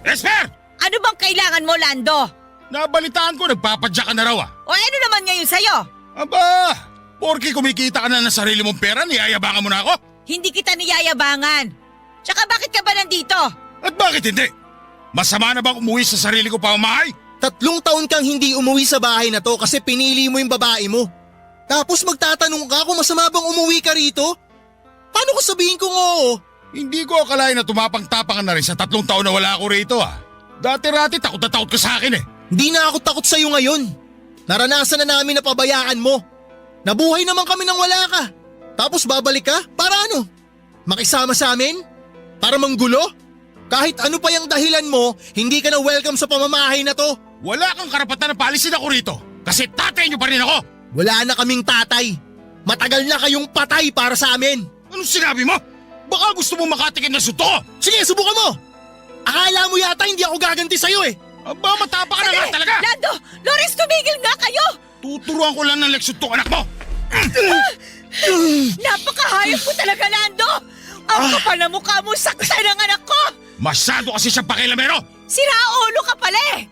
Esther! Ano bang kailangan mo, Lando? Nabalitaan ko, nagpapadya ka na raw ah. O ano naman ngayon sa'yo? Aba, porke kumikita ka na ng sarili mong pera, niyayabangan mo na ako? Hindi kita niyayabangan. Tsaka bakit ka ba nandito? At bakit hindi? Masama na bang umuwi sa sarili ko pamamahay? 3 taon kang hindi umuwi sa bahay na to kasi pinili mo yung babae mo. Tapos magtatanong ka kung masama bang umuwi ka rito? Paano ko sabihin kong oo? Hindi ko akalain na tumapang-tapangan na rin sa 3 taon na wala ako rito ah. Dati-rati takot na takot ka sa akin eh. Hindi na ako takot sa'yo ngayon. Naranasan na namin na pabayaan mo. Nabuhay naman kami nang wala ka. Tapos babalik ka? Para ano? Makisama sa amin? Para manggulo? Kahit ano pa yung dahilan mo, hindi ka na welcome sa pamamahay na to. Wala kang karapatan na paalisin ako rito. Kasi tatay niyo pa rin ako. Wala na kaming tatay. Matagal na kayong patay para sa amin. Anong sinabi mo? Baka gusto mo makatikin na suto ko. Sige, subukan mo. Akala mo yata hindi ako gaganti sa'yo eh. Aba, matapa ka na nga talaga. Lando! Lawrence, tumigil nga kayo! Tuturuan ko lang ng leksyon to anak mo. Napakahayop mo talaga, Lando! Ang kapal na mukha mo, saktan ng anak ko! Masyado kasi siyang pakilamero. Sira ulo ka pala eh!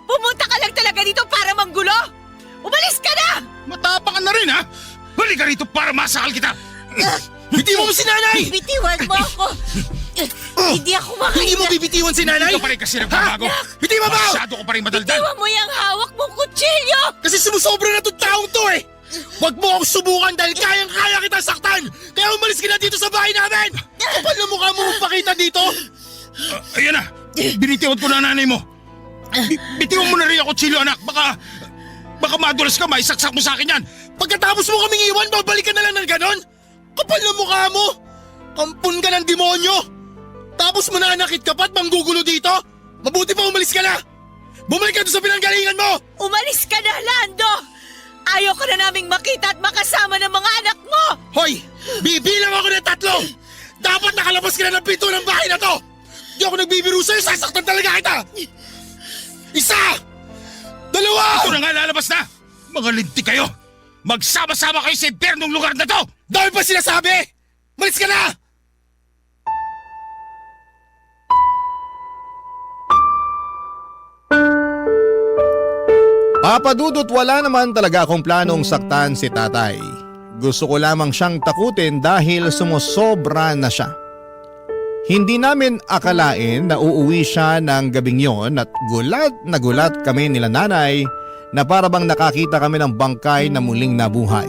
Pumunta ka lang talaga dito para manggulo! Umalis ka na! Matapang ka na rin ha. Balik ka rito para masakal kita. Bitiwan mo si nanay! Bitiwan mo ako! Hindi ako makahinga! Hindi mo bibitiwan si nanay? Hindi ka pa rin kasi nagbabago. Hindi mo ba? Masyado ko pa rin madaldal. Bitiwan mo yung hawak mong kutsilyo! Kasi sumusobra na itong taong to eh! Huwag mo akong subukan dahil kayang-kaya kita saktan! Kaya umalis ka na dito sa bahay namin! Kapal na mukha mo magpakita dito! Ayan na. Binitiwan ko na nanay mo. Bitiwan mo na rin ako, Chilo anak. Baka madulas ka, maisaksak mo sa akin yan. Pagkatapos mo kaming iwan, babalik ka na lang ng ganon? Kapal na mukha mo! Kampun ka ng demonyo! Tapos mananakit ka pa't manggugulo dito? Mabuti pa umalis ka na! Bumalik ka doon sa pinanggalingan mo! Umalis ka na, Lando! Ayaw ka na naming makita at makasama ng mga anak mo! Hoy! Bibilang ako ng 3! Dapat nakalabas ka na ng pinto ng bahay na to! Di ako nagbibiro sa'yo, sasaktan talaga kita! 1! 2! Ito na nga lalabas na. Mga linti kayo. Magsama-sama kayo sa impyernong lugar na to! Dami pa sinasabi! Malis ka na! Papa Dudut, wala naman talaga akong planong saktan si tatay. Gusto ko lamang siyang takutin dahil sumusobra na siya. Hindi namin akalain na uuwi siya ng gabing yon at gulat na gulat kami nila nanay na parabang nakakita kami ng bangkay na muling nabuhay.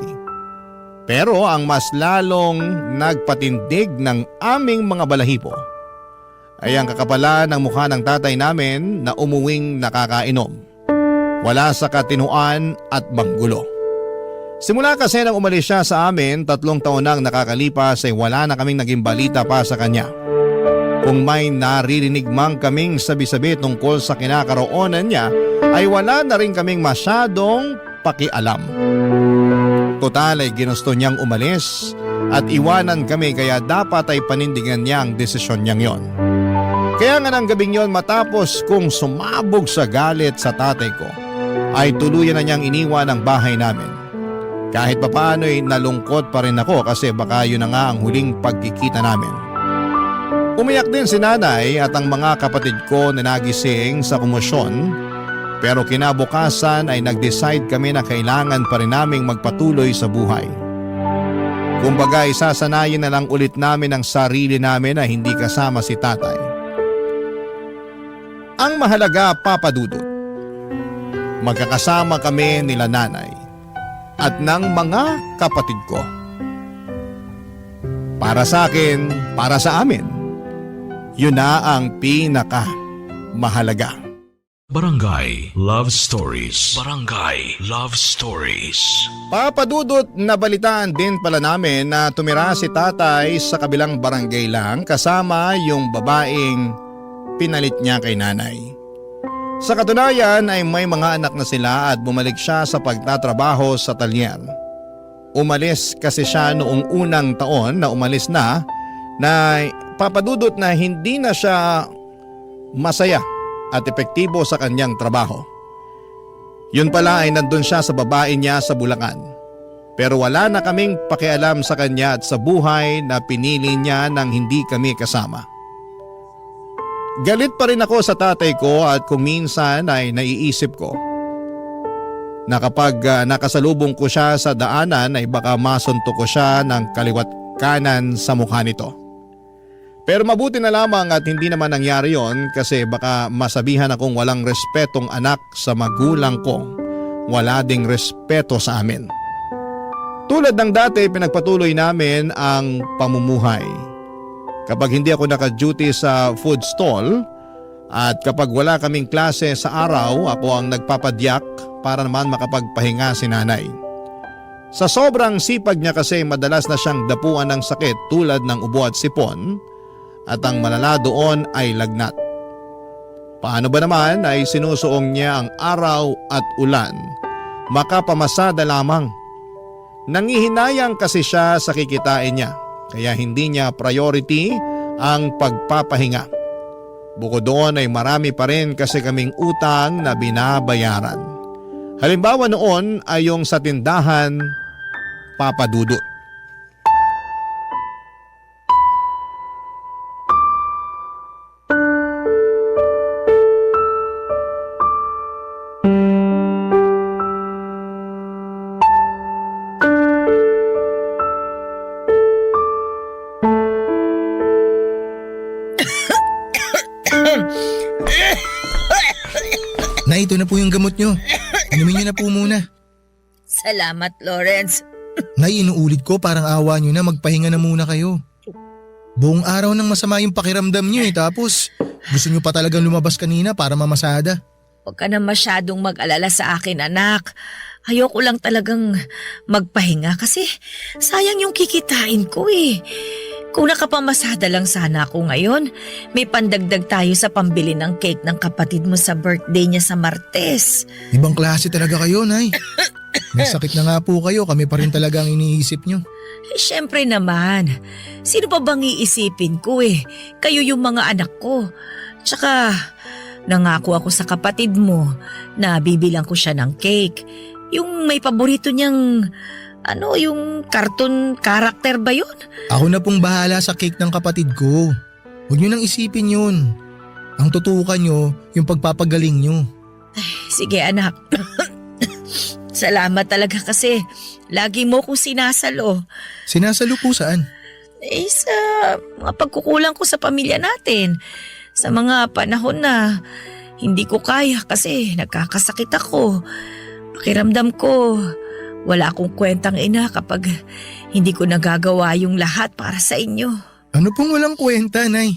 Pero ang mas lalong nagpatindig ng aming mga balahibo ay ang kakapalan ng mukha ng tatay namin na umuwing nakakainom. Wala sa katinuan at manggulo. Simula kasi nang umalis siya sa amin, 3 taon nang nakakalipas ay wala na kaming naging balita pa sa kanya. Kung may naririnig mang kaming sabi-sabi tungkol sa kinakaroonan niya, ay wala na rin kaming masyadong pakialam. Total ay ginusto niyang umalis at iwanan kami, kaya dapat ay panindigan niya ang desisyon niyang yon. Kaya nga ng gabing yon, matapos kong sumabog sa galit sa tatay ko, ay tuluyan na niyang iniwan ang bahay namin. Kahit papaano ay nalungkot pa rin ako kasi baka yun na nga ang huling pagkikita namin. Umiyak din si nanay at ang mga kapatid ko na nagising sa komosyon, pero kinabukasan ay nag-decide kami na kailangan pa rin naming magpatuloy sa buhay. Kumbaga, isasanayin na lang ulit namin ang sarili namin na hindi kasama si tatay. Ang mahalaga, Papa Dudut, magkakasama kami nila nanay at ng mga kapatid ko. Para sa akin, para sa amin, yun na ang pinaka mahalaga. Barangay Love Stories. Barangay Love Stories. Papadudot, nabalitaan din pala namin na tumira si tatay sa kabilang barangay lang kasama yung babaeng pinalit niya kay nanay. Sa katunayan ay may mga anak na sila at bumalik siya sa pagtatrabaho sa talyer. Umalis kasi siya noong unang taon na umalis na papadudot na hindi na siya masaya at epektibo sa kanyang trabaho. Yun pala ay nandun siya sa babae niya sa Bulacan. Pero wala na kaming pakialam sa kanya at sa buhay na pinili niya nang hindi kami kasama. Galit pa rin ako sa tatay ko at kung minsan ay naiisip ko na kapag nakasalubong ko siya sa daanan ay baka masuntok ko siya ng kaliwat kanan sa mukha nito. Pero mabuti na lamang at hindi naman nangyari yon kasi baka masabihan akong walang respetong anak sa magulang ko, wala ding respeto sa amin. Tulad ng dati, pinagpatuloy namin ang pamumuhay. Kapag hindi ako naka-duty sa food stall at kapag wala kaming klase sa araw, ako ang nagpapadyak para naman makapagpahinga si nanay. Sa sobrang sipag niya kasi madalas na siyang dapuan ng sakit tulad ng ubo at sipon. At ang malala doon ay lagnat. Paano ba naman ay sinusuong niya ang araw at ulan, makapamasada lamang. Nangihinayang kasi siya sa kikitain niya, kaya hindi niya priority ang pagpapahinga. Bukod doon ay marami pa rin kasi kaming utang na binabayaran. Halimbawa noon ay yung sa tindahan, Papa Dudut. Nay, ito na po yung gamot nyo. Inumin nyo na po muna. Salamat, Lawrence. Nay, inuulit ko, parang awa nyo na, magpahinga na muna kayo. Buong araw nang masama yung pakiramdam nyo tapos gusto nyo pa talagang lumabas kanina para mamasada. Huwag ka na masyadong mag-alala sa akin, anak. Ayoko lang talagang magpahinga kasi sayang yung kikitain ko eh. Kung nakapamasada lang sana ako ngayon, may pandagdag tayo sa pambili ng cake ng kapatid mo sa birthday niya sa Martes. Ibang klase talaga kayo, Nay. May sakit na nga po kayo, kami pa rin talaga ang iniisip nyo. Eh, syempre naman. Sino pa bang iisipin ko eh? Kayo yung mga anak ko. Tsaka, nangako ako sa kapatid mo na bibilang ko siya ng cake. Yung may paborito niyang, yung cartoon character ba yun? Ako na pong bahala sa cake ng kapatid ko. Huwag nyo nang isipin yun. Ang tutukan nyo, yung pagpapagaling nyo. Ay, sige anak. Salamat talaga kasi lagi mo kong sinasalo. Sinasalo po saan? Eh, sa mga pagkukulang ko sa pamilya natin. Sa mga panahon na hindi ko kaya kasi nagkakasakit ako. Pakiramdam ko, wala akong kwentang ina kapag hindi ko nagagawa yung lahat para sa inyo. Ano pong walang kwenta, Nay?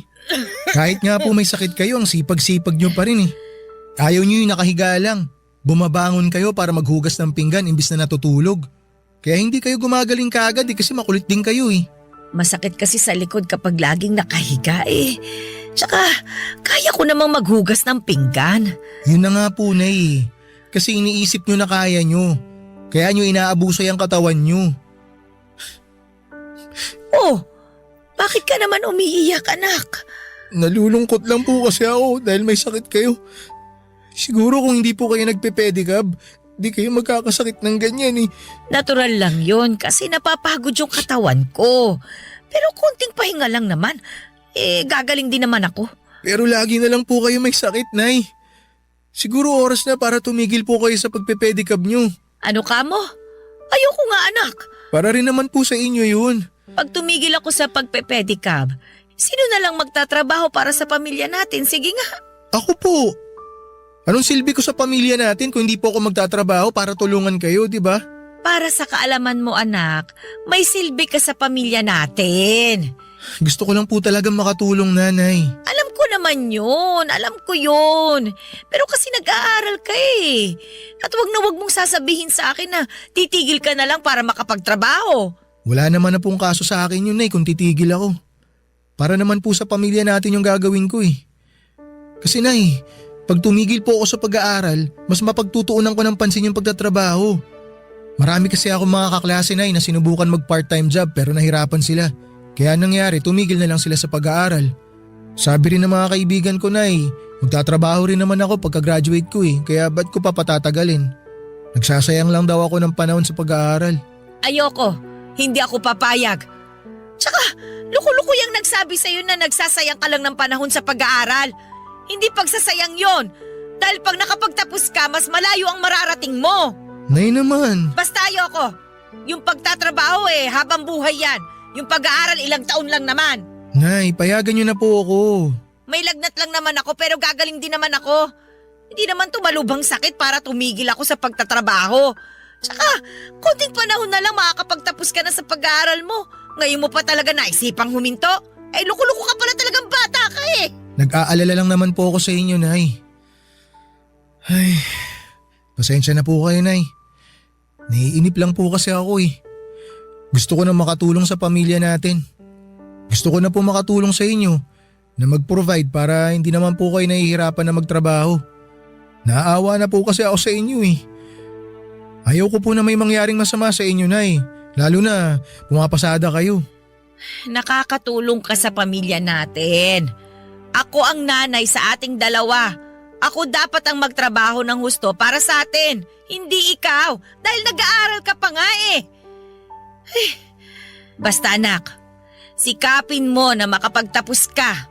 Kahit nga po may sakit kayo, ang sipag-sipag nyo pa rin eh. Ayaw nyo yung nakahiga lang. Bumabangon kayo para maghugas ng pinggan imbis na natutulog. Kaya hindi kayo gumagaling kaagad kasi makulit din kayo eh. Masakit kasi sa likod kapag laging nakahiga eh. Tsaka, kaya ko namang maghugas ng pinggan. Yun na nga po, Nay eh. Kasi iniisip nyo na kaya nyo. Kaya nyo inaabuso yung katawan nyo. Oh, bakit ka naman umiiyak, anak? Nalulungkot lang po kasi ako dahil may sakit kayo. Siguro kung hindi po kayo nagpe-pedicab, di kayo magkakasakit ng ganyan eh. Natural lang yun kasi napapagod yung katawan ko. Pero konting pahinga lang naman. Gagaling din naman ako. Pero lagi na lang po kayo may sakit, Nay. Siguro oras na para tumigil po kayo sa pagpe-pedicab nyo. Ano ka mo? Ayoko nga, anak. Para rin naman po sa inyo yun. Pag tumigil ako sa pagpe-pedicab, sino na lang magtatrabaho para sa pamilya natin? Sige nga. Ako po. Anong silbi ko sa pamilya natin kung hindi po ako magtatrabaho para tulungan kayo, di ba? Para sa kaalaman mo, anak, may silbi ka sa pamilya natin. Gusto ko lang po talagang makatulong, Nanay. Alam ko naman yun. Alam ko yun. Pero kasi nag-aaral ka eh. At wag na wag mong sasabihin sa akin na titigil ka na lang para makapagtrabaho. Wala naman na pong kaso sa akin yun, Nay, kung titigil ako. Para naman po sa pamilya natin yung gagawin ko eh. Kasi, Nay, pag tumigil po ako sa pag-aaral, mas mapagtutuunan ko ng pansin yung pagtatrabaho. Marami kasi ako mga kaklase, Nay, na sinubukan mag-part-time job pero nahirapan sila. Kaya nangyari, tumigil na lang sila sa pag-aaral. Sabi rin ng mga kaibigan ko, Nay, magtatrabaho rin naman ako pagka-graduate ko eh, kaya ba't ko pa patatagalin? Nagsasayang lang daw ako ng panahon sa pag-aaral. Ayoko. Hindi ako papayag. Tsaka, luko-luko yung nagsabi sa'yo na nagsasayang ka lang ng panahon sa pag-aaral. Hindi pagsasayang yon. Dahil pag nakapagtapos ka, mas malayo ang mararating mo. Nay naman. Basta ayoko. Yung pagtatrabaho habang buhay yan. Yung pag-aaral ilang taon lang naman. Nay, payagan niyo na po ako. May lagnat lang naman ako pero gagaling din naman ako. Hindi naman tumalubhang sakit para tumigil ako sa pagtatrabaho. Tsaka, konting panahon na lang makakapagtapos ka na sa pag-aaral mo. Ngayon mo pa talaga naisipang huminto? Luko-luko ka pala talagang bata ka eh. Nag-aalala lang naman po ako sa inyo, Nay. Ay, pasensya na po kayo, Nay. Naiinip lang po kasi ako eh. Gusto ko na makatulong sa pamilya natin. Gusto ko na po makatulong sa inyo na mag-provide para hindi naman po kayo nahihirapan na magtrabaho. Naawa na po kasi ako sa inyo eh. Ayaw ko po na may mangyaring masama sa inyo, Nay. Lalo na pumapasada kayo. Nakakatulong ka sa pamilya natin. Ako ang nanay sa ating dalawa. Ako dapat ang magtrabaho ng husto para sa atin. Hindi ikaw. Dahil nag-aaral ka pa nga eh. Basta anak, sikapin mo na makapagtapos ka.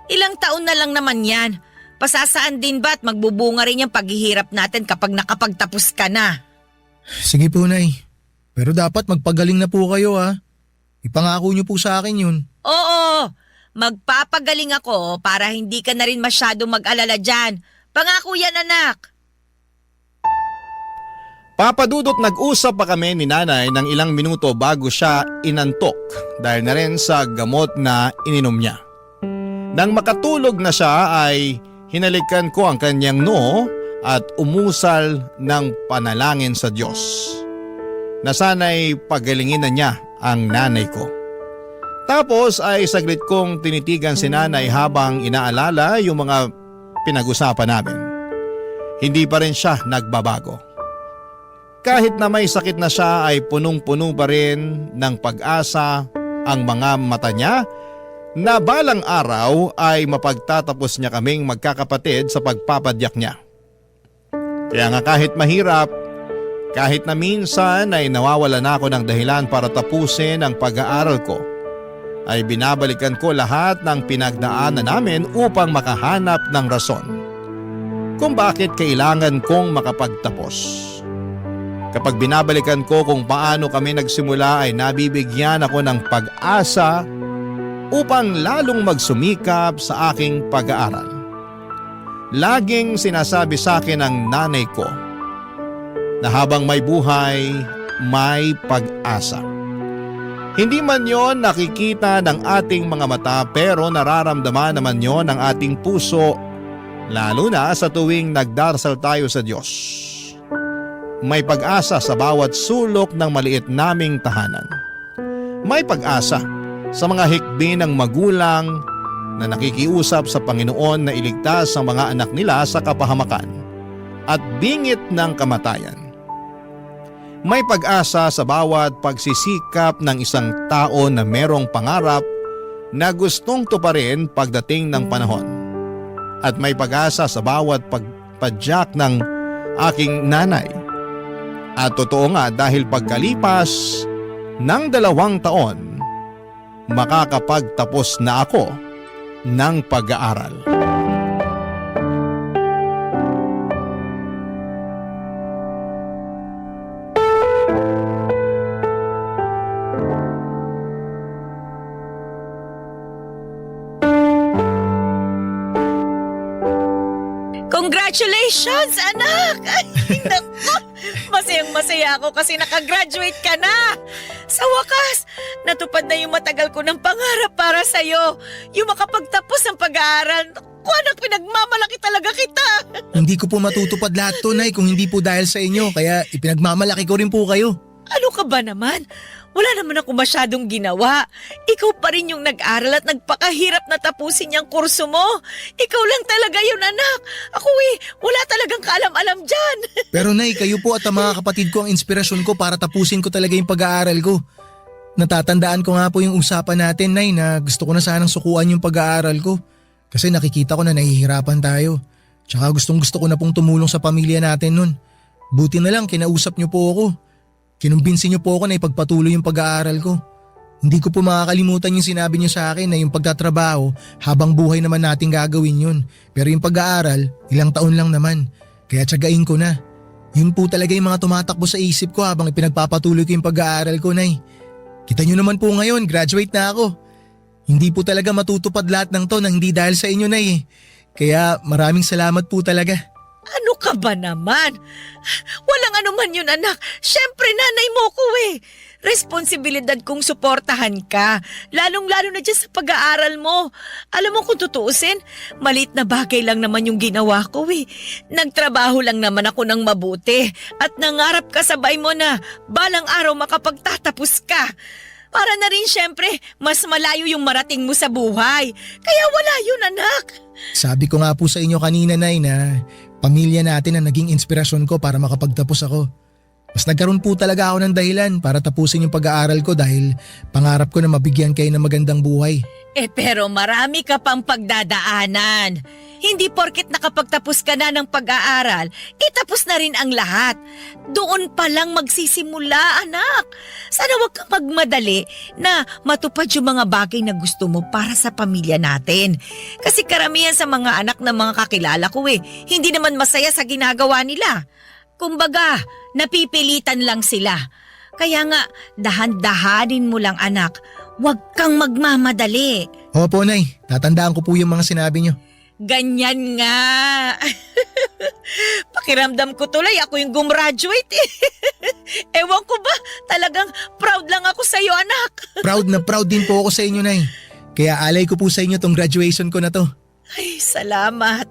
Ilang taon na lang naman yan. Pasasaan din ba at magbubunga rin yung paghihirap natin kapag nakapagtapos ka na? Sige po, Nay. Pero dapat magpagaling na po kayo ha. Ipangako niyo po sa akin yun. Oo, magpapagaling ako para hindi ka na rin masyado mag-alala dyan. Pangako yan, anak. Papadudot, nag-usap pa kami ni nanay ng ilang minuto bago siya inantok dahil na rin sa gamot na ininom niya. Nang makatulog na siya ay hinalikan ko ang kanyang noo at umusal ng panalangin sa Diyos na sana'y pagalingin na niya ang nanay ko. Tapos ay saglit kong tinitigan si nanay habang inaalala yung mga pinag-usapan namin. Hindi pa rin siya nagbabago. Kahit na may sakit na siya ay punong-puno pa rin ng pag-asa ang mga mata niya na balang araw ay mapagtatapos niya kaming magkakapatid sa pagpapadyak niya. Kaya nga kahit mahirap, kahit na minsan ay nawawala na ako ng dahilan para tapusin ang pag-aaral ko, ay binabalikan ko lahat ng pinagdaanan namin upang makahanap ng rason kung bakit kailangan kong makapagtapos. Kapag binabalikan ko kung paano kami nagsimula ay nabibigyan ako ng pag-asa upang lalong magsumikap sa aking pag-aaral. Laging sinasabi sa akin ng nanay ko na habang may buhay, may pag-asa. Hindi man yon nakikita ng ating mga mata pero nararamdaman naman yon ng ating puso, lalo na sa tuwing nagdarasal tayo sa Diyos. May pag-asa sa bawat sulok ng maliit naming tahanan. May pag-asa sa mga hikbi ng magulang na nakikiusap sa Panginoon na iligtas ang mga anak nila sa kapahamakan at bingit ng kamatayan. May pag-asa sa bawat pagsisikap ng isang tao na merong pangarap na gustong tuparin pagdating ng panahon. At may pag-asa sa bawat pagpadyak ng aking nanay. At totoo nga dahil pagkalipas ng 2 taon, makakapagtapos na ako ng pag-aaral. Congratulations, anak! Ay, naku! Masayang-masaya ako kasi nakagraduate ka na! Sa wakas, natupad na yung matagal ko ng pangarap para sa'yo. Yung makapagtapos ng pag-aaral. Naku, anak, pinagmamalaki talaga kita! Hindi ko po matutupad lahat to, Nay, kung hindi po dahil sa inyo. Kaya ipinagmamalaki ko rin po kayo. Ano ka ba naman? Wala naman ako masyadong ginawa. Ikaw pa rin yung nag-aral at nagpakahirap na tapusin yung kurso mo. Ikaw lang talaga yun, anak. Ako wala talagang kaalam-alam dyan. Pero Nay, kayo po at ang mga kapatid ko ang inspirasyon ko para tapusin ko talaga yung pag-aaral ko. Natatandaan ko nga po yung usapan natin, Nay, na gusto ko na sanang sukuan yung pag-aaral ko. Kasi nakikita ko na nahihirapan tayo. Tsaka gustong-gusto ko na pong tumulong sa pamilya natin nun. Buti na lang kinausap niyo po ako. Kinumbinsin niyo po ako na ipagpatuloy yung pag-aaral ko. Hindi ko po makakalimutan yung sinabi niyo sa akin na yung pagtatrabaho habang buhay naman natin gagawin yun. Pero yung pag-aaral, ilang taon lang naman. Kaya tiyagain ko na. Yun po talaga yung mga tumatakbo sa isip ko habang ipinagpapatuloy ko yung pag-aaral ko, Nay. Kita niyo naman po ngayon, graduate na ako. Hindi po talaga matutupad lahat ng to nang hindi dahil sa inyo, Nay. Kaya maraming salamat po talaga. Ano ka ba naman? Walang anuman yun, anak. Siyempre, nanay mo ko Responsibilidad kong suportahan ka. Lalong-lalo na dyan sa pag-aaral mo. Alam mo kung tutuusin, maliit na bagay lang naman yung ginawa ko Nagtrabaho lang naman ako ng mabuti. At nangarap ka sabay mo na balang araw makapagtatapos ka. Para na rin siyempre, mas malayo yung marating mo sa buhay. Kaya wala yun, anak. Sabi ko nga po sa inyo kanina, Nay, na pamilya natin ang naging inspirasyon ko para makapagtapos ako. Mas nagkaroon po talaga ako ng dahilan para tapusin yung pag-aaral ko dahil pangarap ko na mabigyan kayo ng magandang buhay. Pero marami ka pang pagdadaanan. Hindi porket nakapagtapos ka na ng pag-aaral, tapos na rin ang lahat. Doon pa lang magsisimula, anak. Sana wag kang magmadali na matupad yung mga bagay na gusto mo para sa pamilya natin. Kasi karamihan sa mga anak ng mga kakilala ko hindi naman masaya sa ginagawa nila. Kumbaga, napipilitan lang sila. Kaya nga, dahan-dahanin mo lang, anak. Huwag kang magmamadali. Opo, Nay. Tatandaan ko po yung mga sinabi niyo. Ganyan nga. Pakiramdam ko tuloy ako yung gumraduate Ewan ko ba, talagang proud lang ako sa iyo, anak. Proud na proud din po ako sa inyo, Nay. Kaya alay ko po sa inyo tong graduation ko na to. Ay, salamat.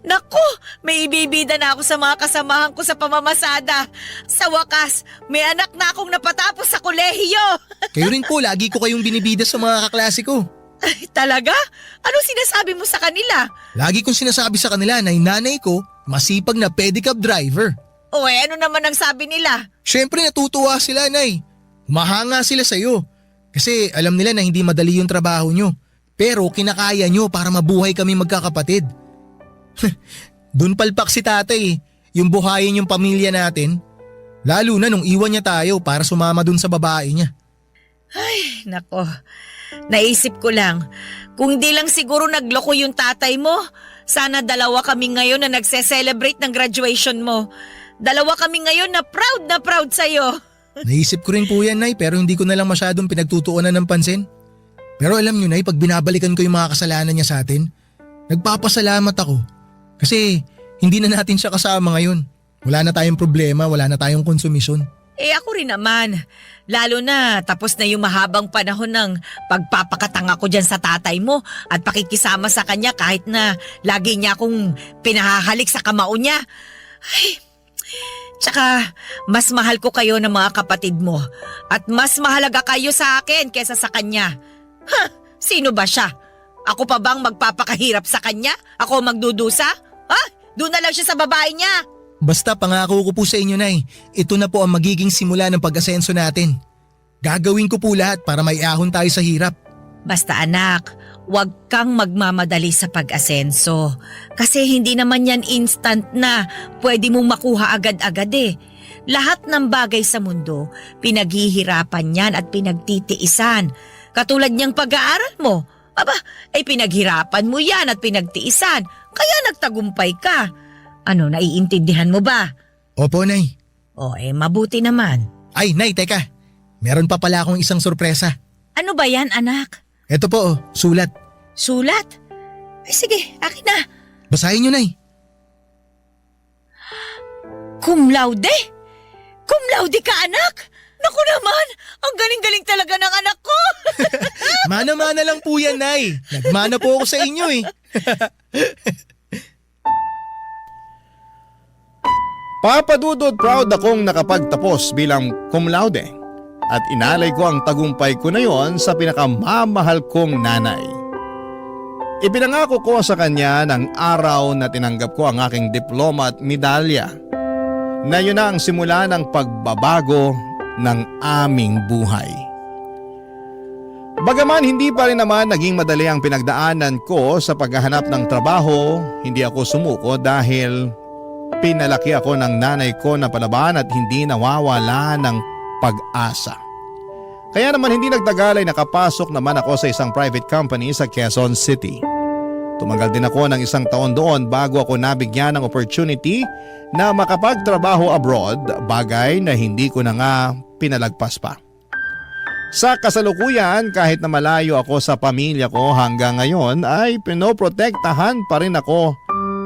Naku, may ibibida na ako sa mga kasamahan ko sa pamamasada. Sa wakas, may anak na akong napatapos sa kolehiyo. Kayo rin po, lagi ko kayong binibida sa mga kaklase ko. Ay, talaga? Ano sinasabi mo sa kanila? Lagi kong sinasabi sa kanila na yung nanay ko, masipag na pedicab driver. Ano naman ang sabi nila? Siyempre natutuwa sila, Nay. Mahanga sila sa'yo. Kasi alam nila na hindi madali yung trabaho nyo. Pero kinakaya nyo para mabuhay kami magkakapatid. Doon palpak si tatay yung buhayin yung pamilya natin. Lalo na nung iwan niya tayo para sumama dun sa babae niya. Ay, nako. Naisip ko lang, kung di lang siguro nagloko yung tatay mo, sana dalawa kami ngayon na nagse-celebrate ng graduation mo. Dalawa kami ngayon na proud sa'yo. Naisip ko rin po yan, Nay, pero hindi ko na lang masyadong pinagtutuunan ng pansin. Pero alam nyo, Nay, pag binabalikan ko yung mga kasalanan niya sa atin, nagpapasalamat ako. Kasi hindi na natin siya kasama ngayon. Wala na tayong problema, wala na tayong konsumisyon. Ako rin naman. Lalo na tapos na yung mahabang panahon ng pagpapakatanga ko dyan sa tatay mo at pakikisama sa kanya kahit na lagi niya akong pinahahalik sa kamao niya. Ay, tsaka mas mahal ko kayo ng mga kapatid mo at mas mahalaga kayo sa akin kesa sa kanya. Sino ba siya? Ako pa bang magpapakahirap sa kanya? Ako magdudusa? Doon na lang siya sa babae niya. Basta pangako ko po sa inyo, Nay, ito na po ang magiging simula ng pag-asenso natin. Gagawin ko po lahat para maiahon tayo sa hirap. Basta anak, huwag kang magmamadali sa pag-asenso. Kasi hindi naman yan instant na pwede mong makuha agad-agad eh. Lahat ng bagay sa mundo, pinaghihirapan yan at pinagtitiisan. Katulad niyang pag-aaral mo. Pinaghirapan mo yan at pinagtiisan. Kaya nagtagumpay ka. Ano, naiintindihan mo ba? Opo, Nay. Mabuti naman. Ay, Nay, teka. Meron pa pala akong isang sorpresa. Ano ba yan, anak? Ito po, sulat. Sulat? Sige, akin na. Basahin nyo, Nay. Cum laude? Cum laude ka, anak? Naku naman, ang galing-galing talaga ng anak ko. Mana-mana lang po yan, Nay. Nagmana po ako sa inyo eh. Papa Dudut, proud akong nakapagtapos bilang cum laude at inalay ko ang tagumpay ko na yon sa pinakamamahal kong nanay. Ipinangako ko sa kanya ng araw na tinanggap ko ang aking diploma at medalya na yun na ang simula ng pagbabago ng aming buhay. Bagaman hindi pa rin naman naging madali ang pinagdaanan ko sa paghahanap ng trabaho, hindi ako sumuko dahil pinalaki ako ng nanay ko na palaban at hindi nawawala ng pag-asa. Kaya naman hindi nagtagal ay nakapasok naman ako sa isang private company sa Quezon City. Tumagal din ako ng 1 taon doon bago ako nabigyan ng opportunity na makapagtrabaho abroad, bagay na hindi ko na nga pinalagpas pa. Sa kasalukuyan, kahit na malayo ako sa pamilya ko hanggang ngayon ay pinoprotektahan pa rin ako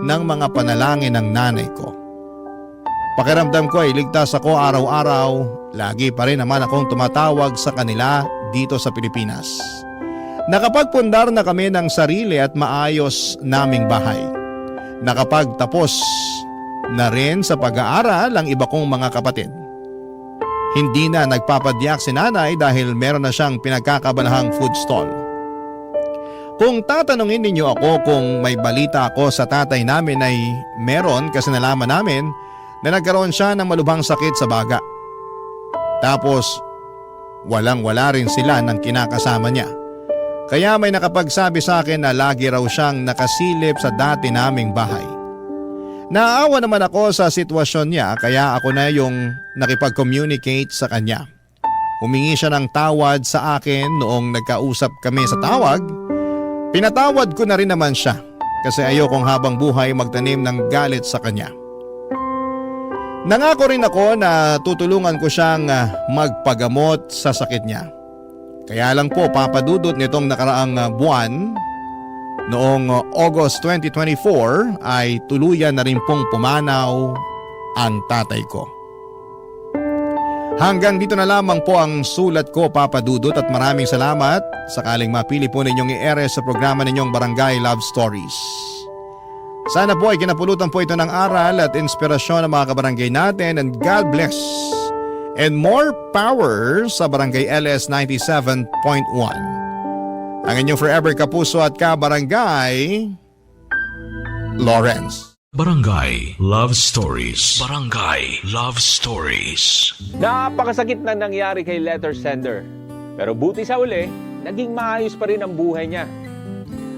ng mga panalangin ng nanay ko. Pakiramdam ko ay ligtas ako araw-araw, lagi pa rin naman akong tumatawag sa kanila dito sa Pilipinas. Nakapagpundar na kami ng sarili at maayos naming bahay. Nakapagtapos na rin sa pag-aaral ang iba kong mga kapatid. Hindi na nagpapadyak si nanay dahil meron na siyang pinagkakabalahang food stall. Kung tatanungin ninyo ako kung may balita ako sa tatay namin ay meron kasi nalaman namin na nagkaroon siya ng malubhang sakit sa baga. Tapos walang-wala rin sila ng kinakasama niya. Kaya may nakapagsabi sa akin na lagi raw siyang nakasilip sa dati naming bahay. Naawa naman ako sa sitwasyon niya kaya ako na yung nakipag-communicate sa kanya. Humingi siya ng tawad sa akin noong nagkausap kami sa tawag. Pinatawad ko na rin naman siya kasi ayokong habang buhay magtanim ng galit sa kanya. Nangako rin ako na tutulungan ko siyang magpagamot sa sakit niya. Kaya lang po papadudot nitong nakaraang buwan, noong August 2024 ay tuluyan na rin pong pumanaw ang tatay ko. Hanggang dito na lamang po ang sulat ko, Papa Dudut, at maraming salamat sakaling mapili po ninyong i-ere sa programa ninyong Barangay Love Stories. Sana po ay kinapulutan po ito ng aral at inspirasyon ng mga kabarangay natin, and God bless and more power sa Barangay LS 97.1. Ang inyong forever kapuso at kabarangay, Lawrence. Barangay Love Stories. Barangay Love Stories. Napakasakit na nangyari kay letter sender. Pero buti sa uli, naging maayos pa rin ang buhay niya.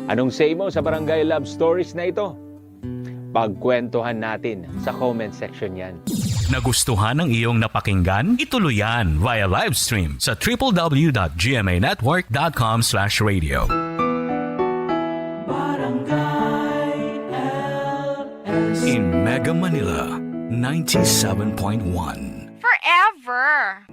Anong say mo sa Barangay Love Stories na ito? Pagkwentuhan natin sa comment section yan. Nagustuhan ng iyong napakinggan? Ituloy yan via live stream sa www.gmanetwork.com/radio. In Mega Manila, 97.1. Forever.